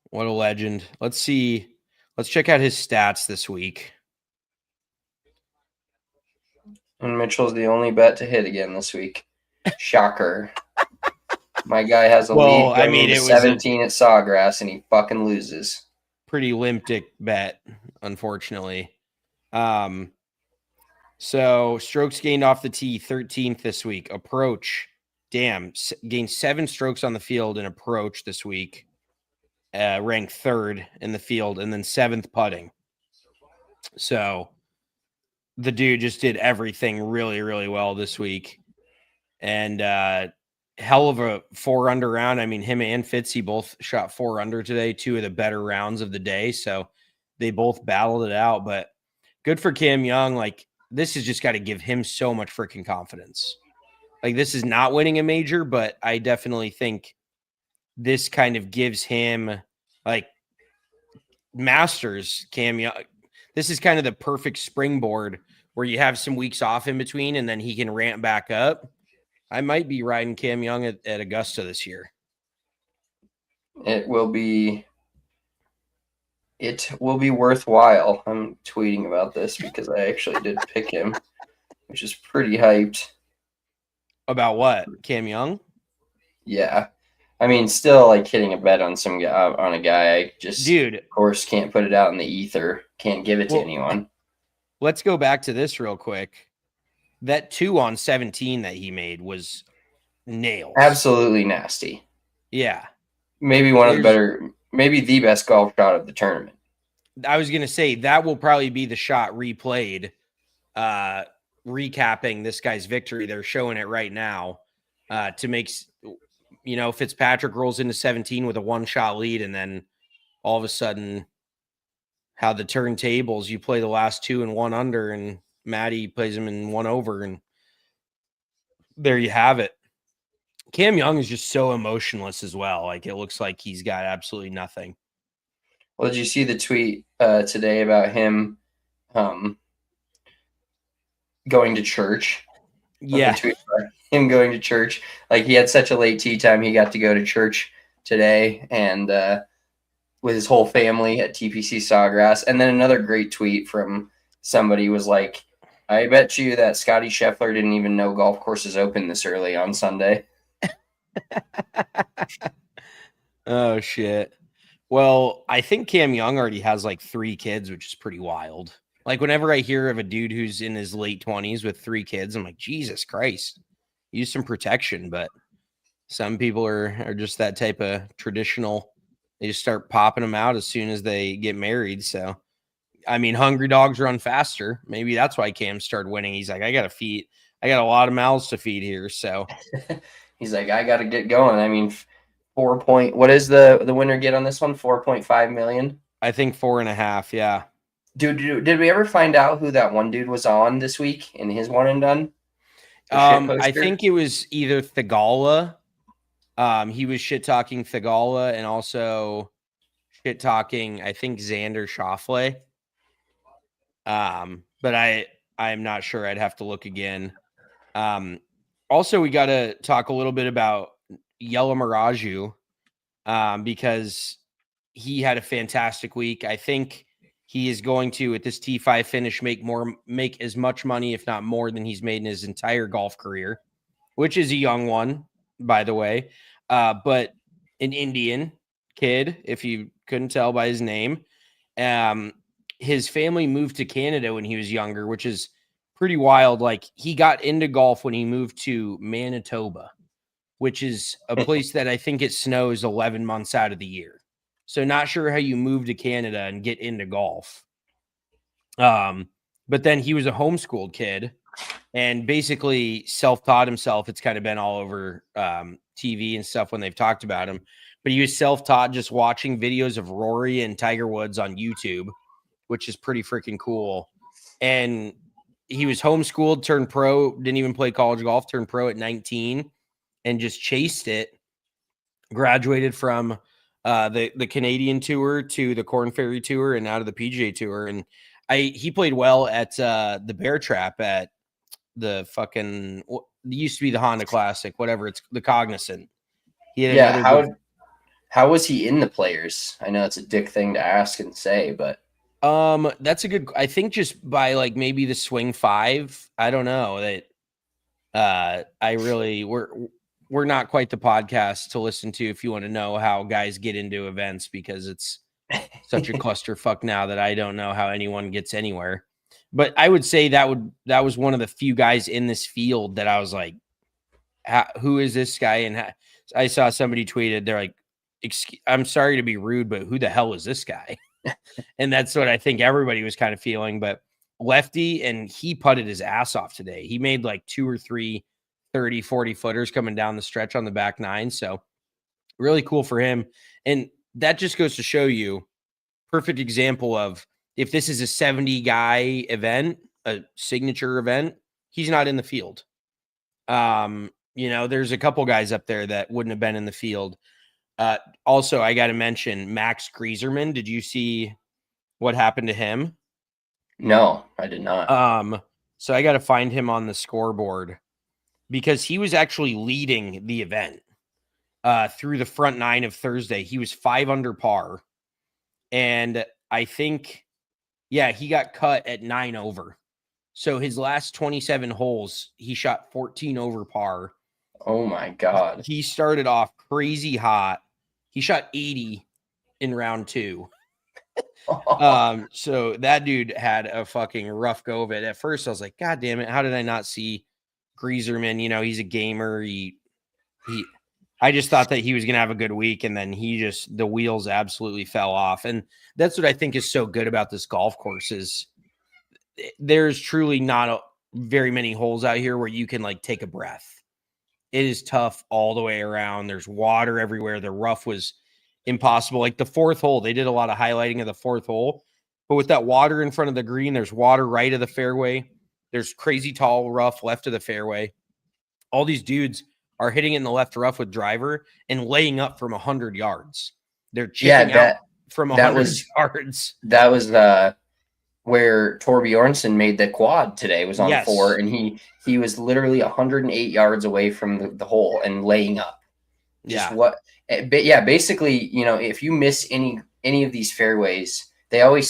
What a legend. Let's see. Let's check out his stats this week.
And Mitchell's the only bet to hit again this week. Shocker. My guy has a lead going into 17 at Sawgrass, and he fucking loses.
Pretty limp dick bet, unfortunately. So strokes gained off the tee, 13th this week. Approach, damn, gained 7 strokes on the field in approach this week. Ranked 3rd in the field, and then 7th putting. So the dude just did everything really, really well this week. And hell of a 4 under round. I mean, him and Fitzy both shot 4 under today, 2 of the better rounds of the day. So they both battled it out. But good for Cam Young. Like, this has just got to give him so much freaking confidence. Like, this is not winning a major, but I definitely think this kind of gives him, like, Masters, Cam Young. This is kind of the perfect springboard where you have some weeks off in between and then he can ramp back up. I might be riding Cam Young at Augusta this year.
It will be worthwhile. I'm tweeting about this because I actually did pick him, which is pretty hyped.
About what? Cam Young?
Yeah. I mean, still like hitting a bet on a guy. I just,
dude,
of course, can't put it out in the ether. Can't give it to anyone.
Let's go back to this real quick. That 2 on 17 that he made was nails.
Absolutely nasty.
Yeah.
Maybe maybe the best golf shot of the tournament.
I was going to say that will probably be the shot replayed, recapping this guy's victory. They're showing it right now to make, Fitzpatrick rolls into 17 with a 1-shot lead, and then all of a sudden, how the turntables, you play the last 2 and 1 under, and Matty plays him in 1 over, and there you have it. Cam Young is just so emotionless as well. Like, it looks like he's got absolutely nothing.
Well, did you see the tweet today about him going to church?
Yeah.
Him going to church. Like, he had such a late tee time, he got to go to church today and with his whole family at TPC Sawgrass. And then another great tweet from somebody was like, I bet you that Scotty Scheffler didn't even know golf courses open this early on Sunday.
Oh, shit. Well, I think Cam Young already has like 3 kids, which is pretty wild. Like, whenever I hear of a dude who's in his late 20s with 3 kids, I'm like, Jesus Christ, use some protection. But some people are just that type of traditional. They just start popping them out as soon as they get married. So, I mean, hungry dogs run faster. Maybe that's why Cam started winning. He's like, I got a lot of mouths to feed here. So
he's like, I got to get going. I mean, what is the winner get on this one? 4.5 million.
I think 4.5. Yeah.
Dude, did we ever find out who that one dude was on this week in his one and done? The shit
I
poster?
think it was either Thagala. He was shit talking Thagala and also shit talking, I think, Xander Schauffele. But I'm not sure. I'd have to look again. Also, we got to talk a little bit about Yella Miraju, because he had a fantastic week. I think he is going to, at this T5 finish, make as much money, if not more, than he's made in his entire golf career, which is a young one, by the way. But an Indian kid, if you couldn't tell by his name. His family moved to Canada when he was younger, which is pretty wild. Like, he got into golf when he moved to Manitoba, which is a place that I think it snows 11 months out of the year. So not sure how you move to Canada and get into golf. But then he was a homeschooled kid and basically self-taught himself. It's kind of been all over TV and stuff when they've talked about him. But he was self-taught just watching videos of Rory and Tiger Woods on YouTube, which is pretty freaking cool. And he was homeschooled, turned pro, didn't even play college golf, turned pro at 19 and just chased it. Graduated from the Canadian Tour to the Corn Ferry Tour and out of the PGA Tour. And he played well at the Bear Trap at the fucking, it used to be the Honda Classic, whatever, it's the Cognizant. He had
How was he in the Players? I know it's a dick thing to ask and say, but
that's a good, I think just by like maybe the swing 5. I don't know that we're not quite the podcast to listen to if you want to know how guys get into events, because it's such a clusterfuck now that I don't know how anyone gets anywhere. But I would say that was one of the few guys in this field that I was like, who is this guy? And I saw somebody tweeted, they're like, I'm sorry to be rude, but who the hell is this guy? And that's what I think everybody was kind of feeling. But lefty, and he putted his ass off today. He made like 2 or 3 30, 40 footers coming down the stretch on the back 9. So really cool for him. And that just goes to show you, perfect example of, if this is a 70 guy event, a signature event, he's not in the field. There's a couple guys up there that wouldn't have been in the field. Also, I got to mention Max Grieserman. Did you see what happened to him?
No, I did not.
So I got to find him on the scoreboard, because he was actually leading the event through the front 9 of Thursday. He was 5 under par. And I think, he got cut at 9 over. So his last 27 holes, he shot 14 over par.
Oh my God.
He started off crazy hot. He shot 80 in round 2. So that dude had a fucking rough go of it. At first, I was like, God damn it, how did I not see Grieserman? He's a gamer. I just thought that he was going to have a good week, and then the wheels absolutely fell off. And that's what I think is so good about this golf course is there's truly not very many holes out here where you can like take a breath. It is tough all the way around. There's water everywhere. The rough was impossible. Like the 4th hole, they did a lot of highlighting of the 4th hole, but with that water in front of the green, there's water right of the fairway. There's crazy tall rough left of the fairway. All these dudes are hitting in the left rough with driver and laying up from 100 yards. They're chipping out from 100 yards.
That was where Torbjornsson made the quad today, was on 4, and he was literally 108 yards away from the hole and laying up. Basically, if you miss any of these fairways, I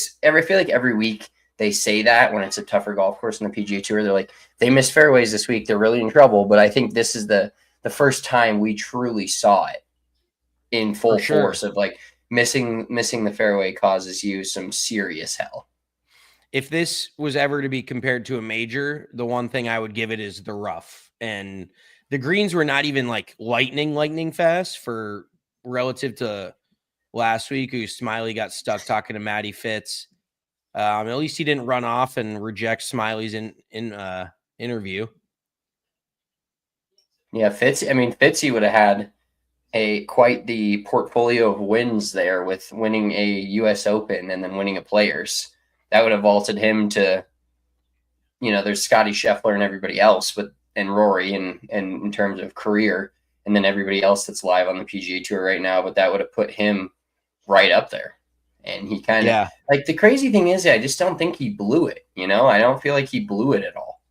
feel like every week they say that when it's a tougher golf course in the PGA Tour, they're like, they missed fairways this week, they're really in trouble. But I think this is the first time we truly saw it in full force of like missing the fairway causes you some serious hell.
If this was ever to be compared to a major, the one thing I would give it is the rough. And the greens were not even like lightning fast for relative to last week, who Smiley got stuck talking to Matty Fitz. At least he didn't run off and reject Smiley's interview.
Yeah, Fitzy would have had quite the portfolio of wins there, with winning a U.S. Open and then winning a Players. that would have vaulted him to, there's Scotty Scheffler and everybody else, and Rory and in terms of career, and then everybody else that's live on the PGA Tour right now, but that would have put him right up there. And he kind of like, the crazy thing is, I just don't think he blew it. I don't feel like he blew it at all.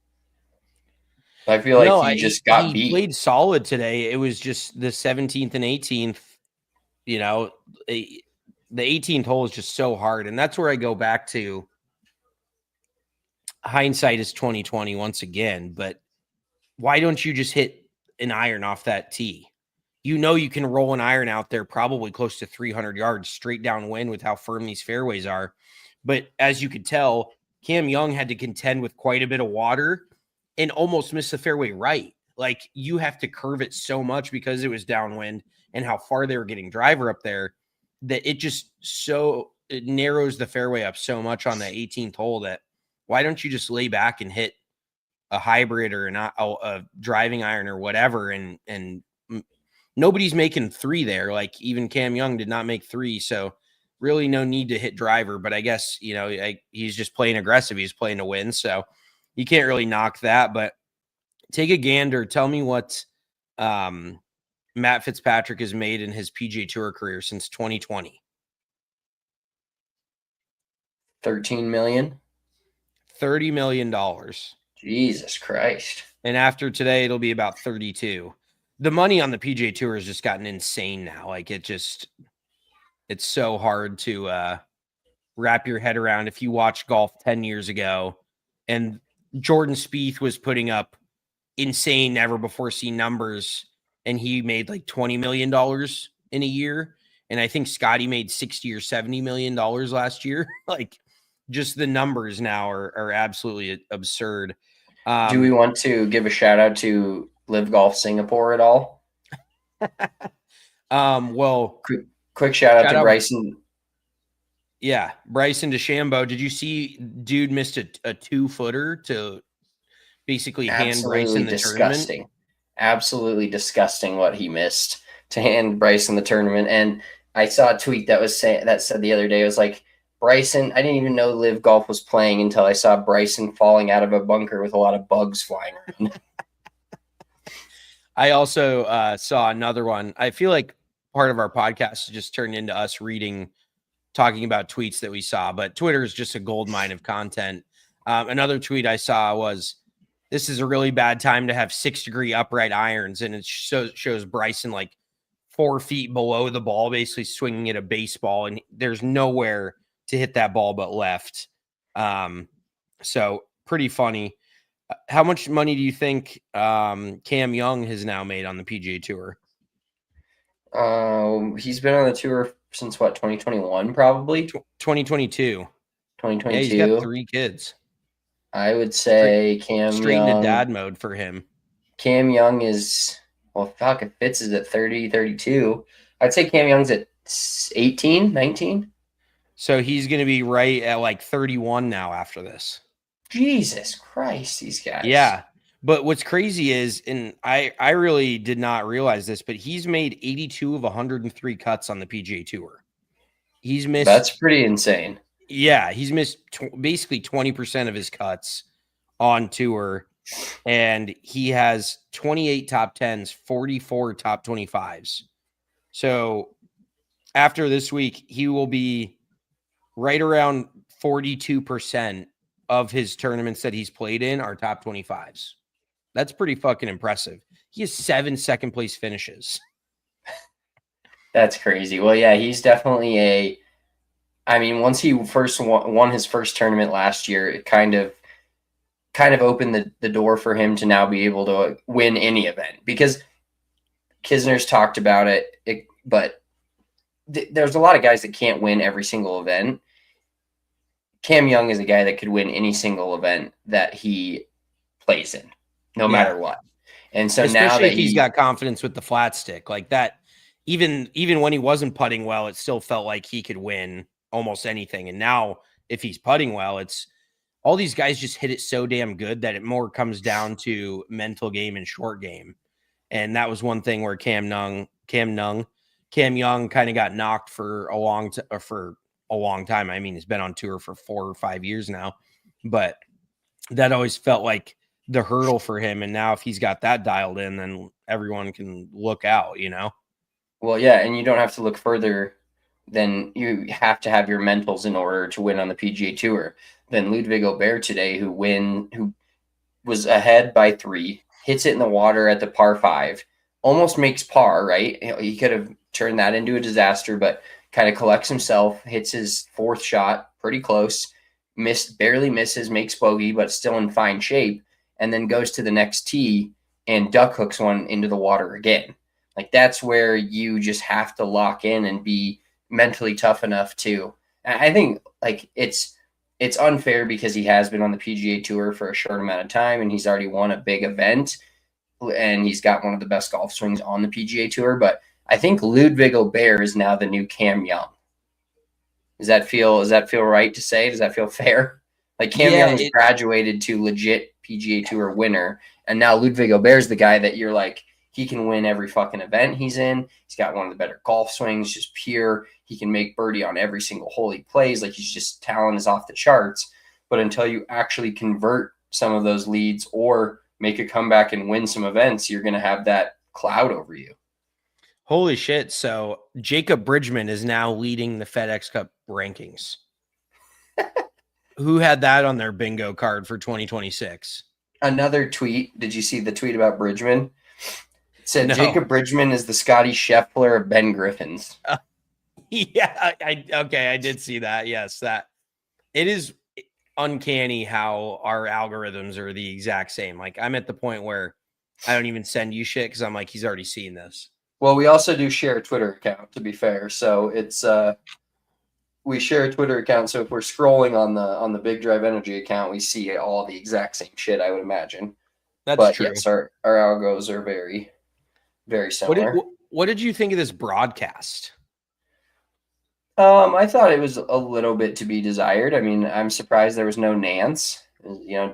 I feel like he just got beat.
He played solid today. It was just the 17th and 18th, the 18th hole is just so hard. And that's where I go back to hindsight is 2020 once again. But why don't you just hit an iron off that tee? You can roll an iron out there probably close to 300 yards straight downwind with how firm these fairways are. But as you could tell, Cam Young had to contend with quite a bit of water and almost missed the fairway right. Like, you have to curve it so much because it was downwind and how far they were getting driver up there that it narrows the fairway up so much on the 18th hole that why don't you just lay back and hit a hybrid or a driving iron or whatever, and nobody's making 3 there. Like, even Cam Young did not make 3. So really no need to hit driver, but I guess, he's just playing aggressive. He's playing to win. So you can't really knock that, but take a gander. Tell me what Matt Fitzpatrick has made in his PGA Tour career since 2020.
13 million.
$30 million.
Jesus Christ.
And after today, it'll be about 32. The money on the PGA Tour has just gotten insane now. Like, it's so hard to wrap your head around. If you watch golf 10 years ago and Jordan Spieth was putting up insane, never before seen numbers, and he made like $20 million in a year. And I think Scotty made $60 or $70 million last year. Like, just the numbers now are absolutely absurd.
Do we want to give a shout out to Live Golf Singapore at all?
Well,
quick shout out to Bryson.
Yeah, Bryson DeChambeau. Did you see dude missed a 2-footer to basically hand Bryson the tournament?
Absolutely disgusting what he missed to hand Bryson the tournament. And I saw a tweet that said the other day, it was like, Bryson, I didn't even know Live Golf was playing until I saw Bryson falling out of a bunker with a lot of bugs flying around.
I also saw another one. I feel like part of our podcast just turned into us talking about tweets that we saw, but Twitter is just a gold mine of content. Another tweet I saw was, this is a really bad time to have 6-degree upright irons. And it shows Bryson like 4 feet below the ball, basically swinging at a baseball. And there's nowhere to hit that ball but left. So pretty funny. How much money do you think Cam Young has now made on the PGA Tour?
He's been on the tour since what, 2021 probably?
2022.
2022.
Yeah, he's got 3 kids.
I would say Cam
straight
Young.
into dad mode for him.
Cam Young is, if Fitz is at 30, 32. I'd say Cam Young's at 18, 19.
So he's going to be right at like 31 now after this.
Jesus Christ, these guys.
Yeah. But what's crazy is, and I really did not realize this, but he's made 82 of 103 cuts on the PGA Tour. He's missed.
That's pretty insane.
Yeah. He's missed basically 20% of his cuts on tour. And he has 28 top 10s, 44 top 25s. So after this week, he will be right around 42% of his tournaments that he's played in are top 25s. That's pretty fucking impressive. He has 7 second-place finishes.
That's crazy. Well, yeah, he's definitely once he first won his first tournament last year, it kind of opened the door for him to now be able to win any event, because Kisner's talked about it, but there's a lot of guys that can't win every single event. Cam Young is a guy that could win any single event that he plays in, no matter what. And so
especially
now that
he's got confidence with the flat stick like that, even when he wasn't putting well, it still felt like he could win almost anything. And now if he's putting well, it's all these guys just hit it so damn good that it more comes down to mental game and short game. And that was one thing where Cam Young kind of got knocked for a long time. I mean, he's been on tour for 4 or 5 years now, but that always felt like the hurdle for him. And now if he's got that dialed in, then everyone can look out, you know?
Well, yeah, and you don't have to look further than you have to have your mentals in order to win on the PGA Tour. Then Ludvig Åberg today, who was ahead by 3, hits it in the water at the par 5, almost makes par, right? He could have turned that into a disaster, but kind of collects himself, hits his 4th shot pretty close, barely misses, makes bogey, but still in fine shape, and then goes to the next tee and duck hooks one into the water again. Like, that's where you just have to lock in and be mentally tough enough to. I think like it's unfair because he has been on the PGA Tour for a short amount of time and he's already won a big event and he's got one of the best golf swings on the PGA Tour. But I think Ludvig Åberg is now the new Cam Young. Does that feel right to say? Does that feel fair? Like Cam Young's graduated to legit PGA Tour winner, and now Ludvig Åberg is the guy that you're like, he can win every fucking event he's in. He's got one of the better golf swings, just pure. He can make birdie on every single hole he plays. Like, he's just, talent is off the charts. But until you actually convert some of those leads or make a comeback and win some events, you're going to have that cloud over you.
Holy shit. So Jacob Bridgman is now leading the FedEx Cup rankings. Who had that on their bingo card for 2026?
Another tweet. Did you see the tweet about Bridgman? Said
No.
Jacob Bridgman is the Scotty Scheffler of Ben Griffin's.
Yeah, I did see that. Yes, that it is uncanny how our algorithms are the exact same. Like, I'm at the point where I don't even send you shit because I'm like, he's already seen this.
Well, we also do share a Twitter account, to be fair. So it's we share a Twitter account. So if we're scrolling on the Big Drive Energy account, we see all the exact same shit, I would imagine.
That's true.
Yes, our algos are very, very similar.
What did you think of this broadcast?
I thought it was a little bit to be desired. I mean, I'm surprised there was no Nance,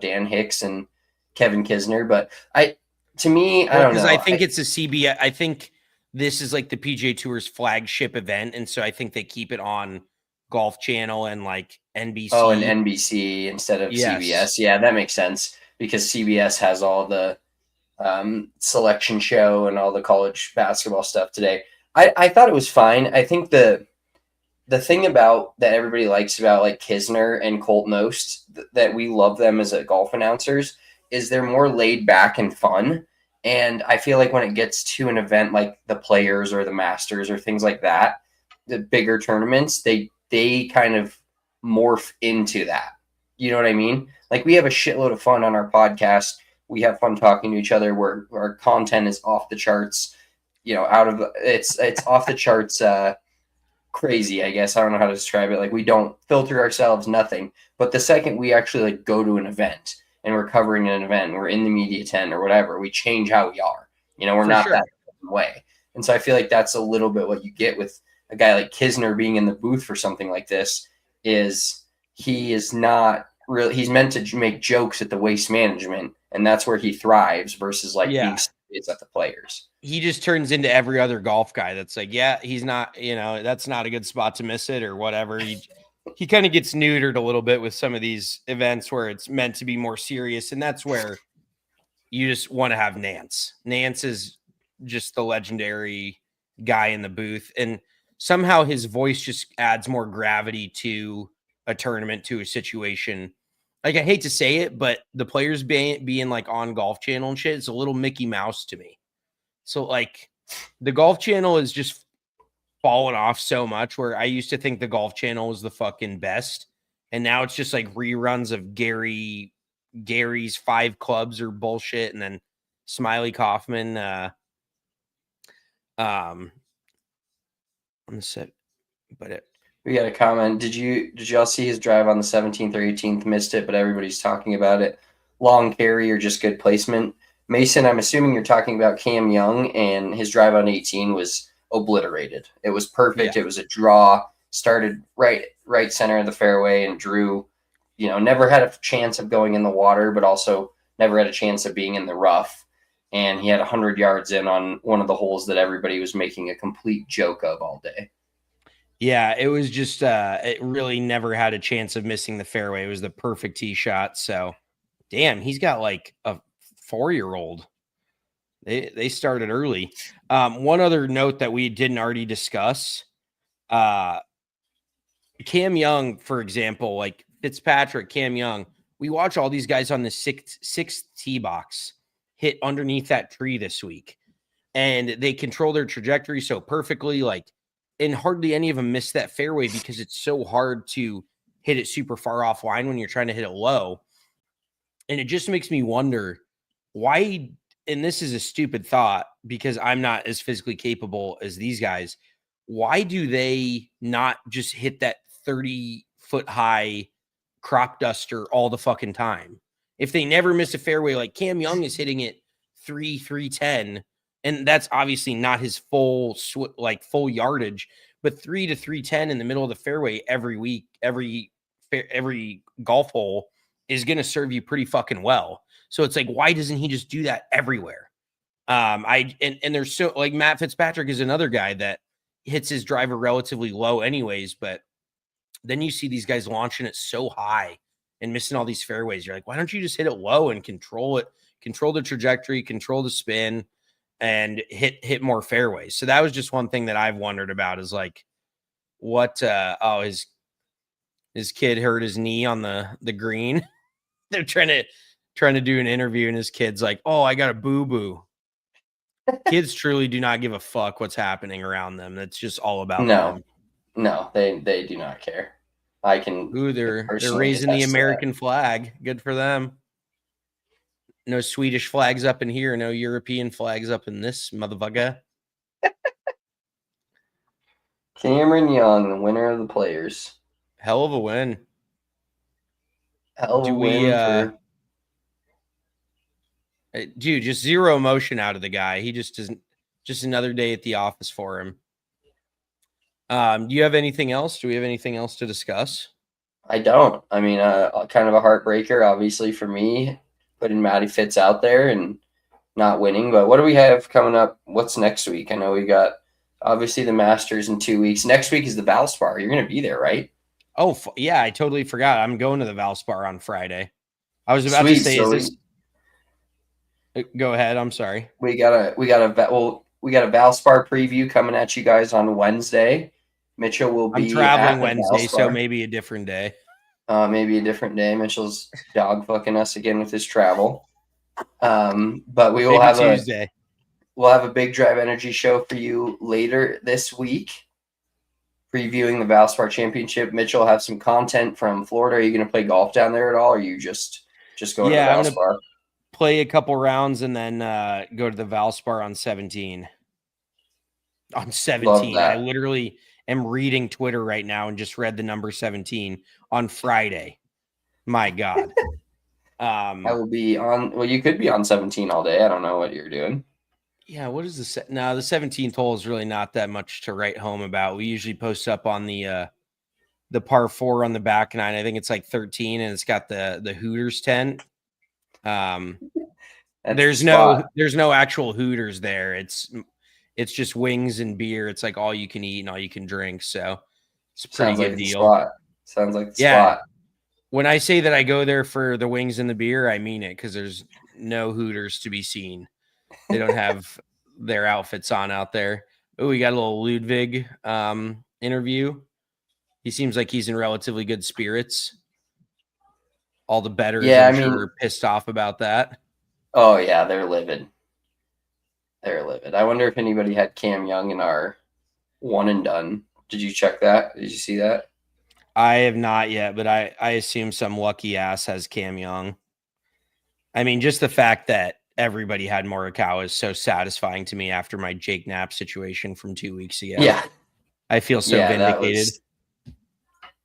Dan Hicks and Kevin Kisner. But I don't know.
Because I think it's a CBS. I think this is like the PGA Tour's flagship event, and so I think they keep it on Golf Channel and like NBC.
Oh, and NBC instead of CBS. Yeah, that makes sense because CBS has all the selection show and all the college basketball stuff today. I thought it was fine. I think the thing about that everybody likes about like Kisner and Colt Knost, that we love them as golf announcers, is they're more laid back and fun. And I feel like when it gets to an event like the Players or the Masters or things like that, the bigger tournaments, they kind of morph into that. You know what I mean? Like, we have a shitload of fun on our podcast. We have fun talking to each other. Where our content is off the charts. It's off the charts. Crazy, I guess. I don't know how to describe it. Like, we don't filter ourselves, nothing. But the second we actually like go to an event and we're covering an event, and we're in the media tent or whatever, we change how we are. We're not that way. And so I feel like that's a little bit what you get with a guy like Kisner being in the booth for something like this. Is he is not really, he's meant to make jokes at the Waste Management, and that's where he thrives versus like being serious at the Players.
He just turns into every other golf guy that's like, yeah, he's not, that's not a good spot to miss it or whatever. He kind of gets neutered a little bit with some of these events where it's meant to be more serious. And that's where you just want to have Nance. Nance is just the legendary guy in the booth. And somehow his voice just adds more gravity to a tournament, to a situation. Like, I hate to say it, but the Players being like on Golf Channel and shit, it's a little Mickey Mouse to me. So like the Golf Channel is just fallen off so much, where I used to think the Golf Channel was the fucking best. And now it's just like reruns of Gary's 5 clubs or bullshit. And then Smiley Kaufman, on the set, but
we got a comment. Did y'all see his drive on the 17th or 18th? Missed it, but everybody's talking about it. Long carry or just good placement. Mason, I'm assuming you're talking about Cam Young, and his drive on 18 was obliterated. It was perfect. Yeah. It was a draw. Started right center of the fairway and drew. Never had a chance of going in the water, but also never had a chance of being in the rough. And he had 100 yards in on one of the holes that everybody was making a complete joke of all day.
Yeah, it was just it really never had a chance of missing the fairway. It was the perfect tee shot. So, damn, he's got like a 4-year-old. They started early. One other note that we didn't already discuss, Cam Young, for example, like Fitzpatrick, Cam Young, we watch all these guys on the sixth tee box hit underneath that tree this week, and they control their trajectory so perfectly. Like, and hardly any of them miss that fairway because it's so hard to hit it super far offline when you're trying to hit it low. And it just makes me wonder why. And this is a stupid thought because I'm not as physically capable as these guys. Why do they not just hit that 30-foot high crop duster all the fucking time? If they never miss a fairway, like Cam Young is hitting it 310, and that's obviously not his full yardage, but 3 to 310 in the middle of the fairway every week, every golf hole is going to serve you pretty fucking well. So it's like, why doesn't he just do that everywhere? And there's so like Matt Fitzpatrick is another guy that hits his driver relatively low anyways, but then you see these guys launching it so high and missing all these fairways. You're like, why don't you just hit it low and control it, control the trajectory, control the spin, and hit more fairways? So that was just one thing that I've wondered about is like, what his kid hurt his knee on the green. They're trying to do an interview, and his kid's like, "Oh, I got a boo-boo." Kids truly do not give a fuck what's happening around them. That's just all about them.
No, they do not care. I can.
Ooh, they're raising the American flag. Good for them. No Swedish flags up in here. No European flags up in this motherfucker.
Cameron Young, the winner of the Players.
Hell of a win.
Hell of a win for.
Dude, just zero emotion out of the guy. He just doesn't. Just another day at the office for him. Do you have anything else? Do we have anything else to discuss?
I don't. I mean, kind of a heartbreaker, obviously, for me, putting Matty Fitz out there and not winning. But what do we have coming up? What's next week? I know we got, obviously, the Masters in 2 weeks. Next week is the Valspar. You're going to be there, right?
Oh, yeah, I totally forgot. I'm going to the Valspar on Friday. I was about to say, go ahead. I'm sorry.
We got a Valspar preview coming at you guys on Wednesday. Mitchell will be.
I'm traveling Wednesday, so maybe a different day.
Maybe a different day. Mitchell's dog fucking us again with his travel. But we will have
Tuesday.
We'll have a Big Drive Energy show for you later this week, previewing the Valspar Championship. Mitchell will have some content from Florida. Are you going to play golf down there at all, or are you just go to the Valspar?
Play a couple rounds and then go to the Valspar on 17. On 17. I literally am reading Twitter right now and just read the number 17 on Friday. My God.
I will be on. Well, you could be on 17 all day. I don't know what you're doing.
Yeah, what is the no? The 17th hole is really not that much to write home about. We usually post up on the par 4 on the back nine. I think it's like 13, and it's got the Hooters tent. There's no actual Hooters there. It's just wings and beer. It's like all you can eat and all you can drink. So it's a pretty good deal.
Sounds like the spot.
When I say that I go there for the wings and the beer, I mean it, because there's no Hooters to be seen. They don't have their outfits on out there. Oh, we got a little Ludvig interview. He seems like he's in relatively good spirits. All the bettors, sure, are pissed off about that.
Oh, yeah, they're livid. I wonder if anybody had Cam Young in our one and done. Did you check that? Did you see that?
I have not yet, but I assume some lucky ass has Cam Young. I mean, just the fact that everybody had Morikawa is so satisfying to me after my Jake Knapp situation from 2 weeks ago.
Yeah.
I feel so vindicated.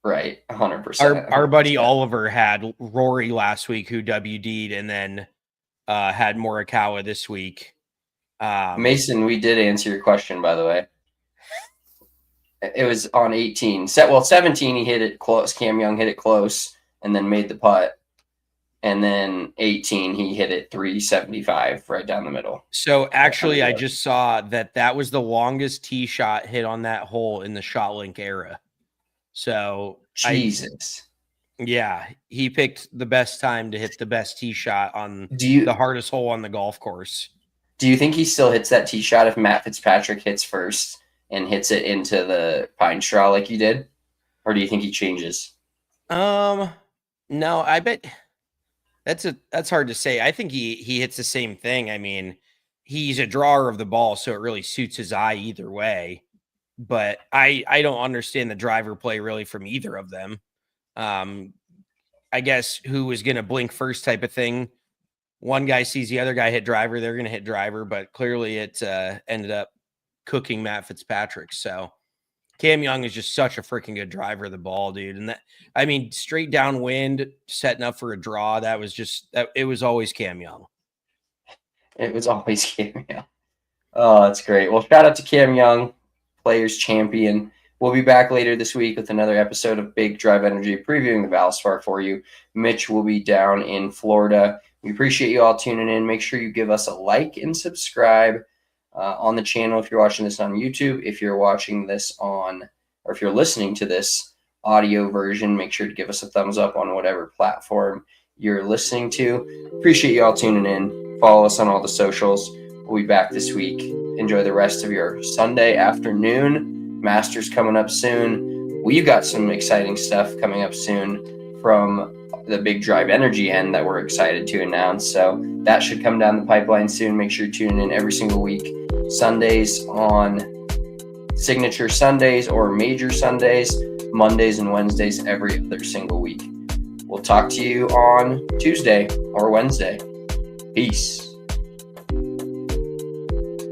Right, 100%.
Our buddy Oliver had Rory last week, who WD'd, and then had Morikawa this week.
Mason, we did answer your question, by the way. It was on 18. 17, he hit it close. Cam Young hit it close and then made the putt. and then 18 he hit it 375 right down the middle.
So actually, I just saw that was the longest tee shot hit on that hole in the ShotLink era. So
Jesus.
Yeah, he picked the best time to hit the best tee shot on the hardest hole on the golf course.
Do you think he still hits that tee shot if Matt Fitzpatrick hits first and hits it into the pine straw like he did? Or do you think he changes?
No, I bet that's hard to say. I think he hits the same thing. I mean, he's a drawer of the ball, so it really suits his eye either way. But I don't understand the driver play really from either of them. I guess who was going to blink first type of thing. One guy sees the other guy hit driver, they're going to hit driver, but clearly it ended up cooking Matt Fitzpatrick. So Cam Young is just such a freaking good driver of the ball, dude. And straight downwind, setting up for a draw. It was always Cam Young.
It was always Cam Young. Oh, that's great. Well, shout out to Cam Young, Players Champion. We'll be back later this week with another episode of Big Drive Energy, previewing the Valspar for you. Mitch will be down in Florida. We appreciate you all tuning in. Make sure you give us a like and subscribe on the channel if you're watching this on YouTube. If you're watching this if you're listening to this audio version, make sure to give us a thumbs up on whatever platform you're listening to. Appreciate you all tuning in. Follow us on all the socials. We'll be back this week. Enjoy the rest of your Sunday afternoon. Masters coming up soon. We've got some exciting stuff coming up soon from the Big Drive Energy end that we're excited to announce. So that should come down the pipeline soon. Make sure you're tuning in every single week. Sundays on Signature Sundays or Major Sundays, Mondays and Wednesdays every other single week. We'll talk to you on Tuesday or Wednesday. Peace.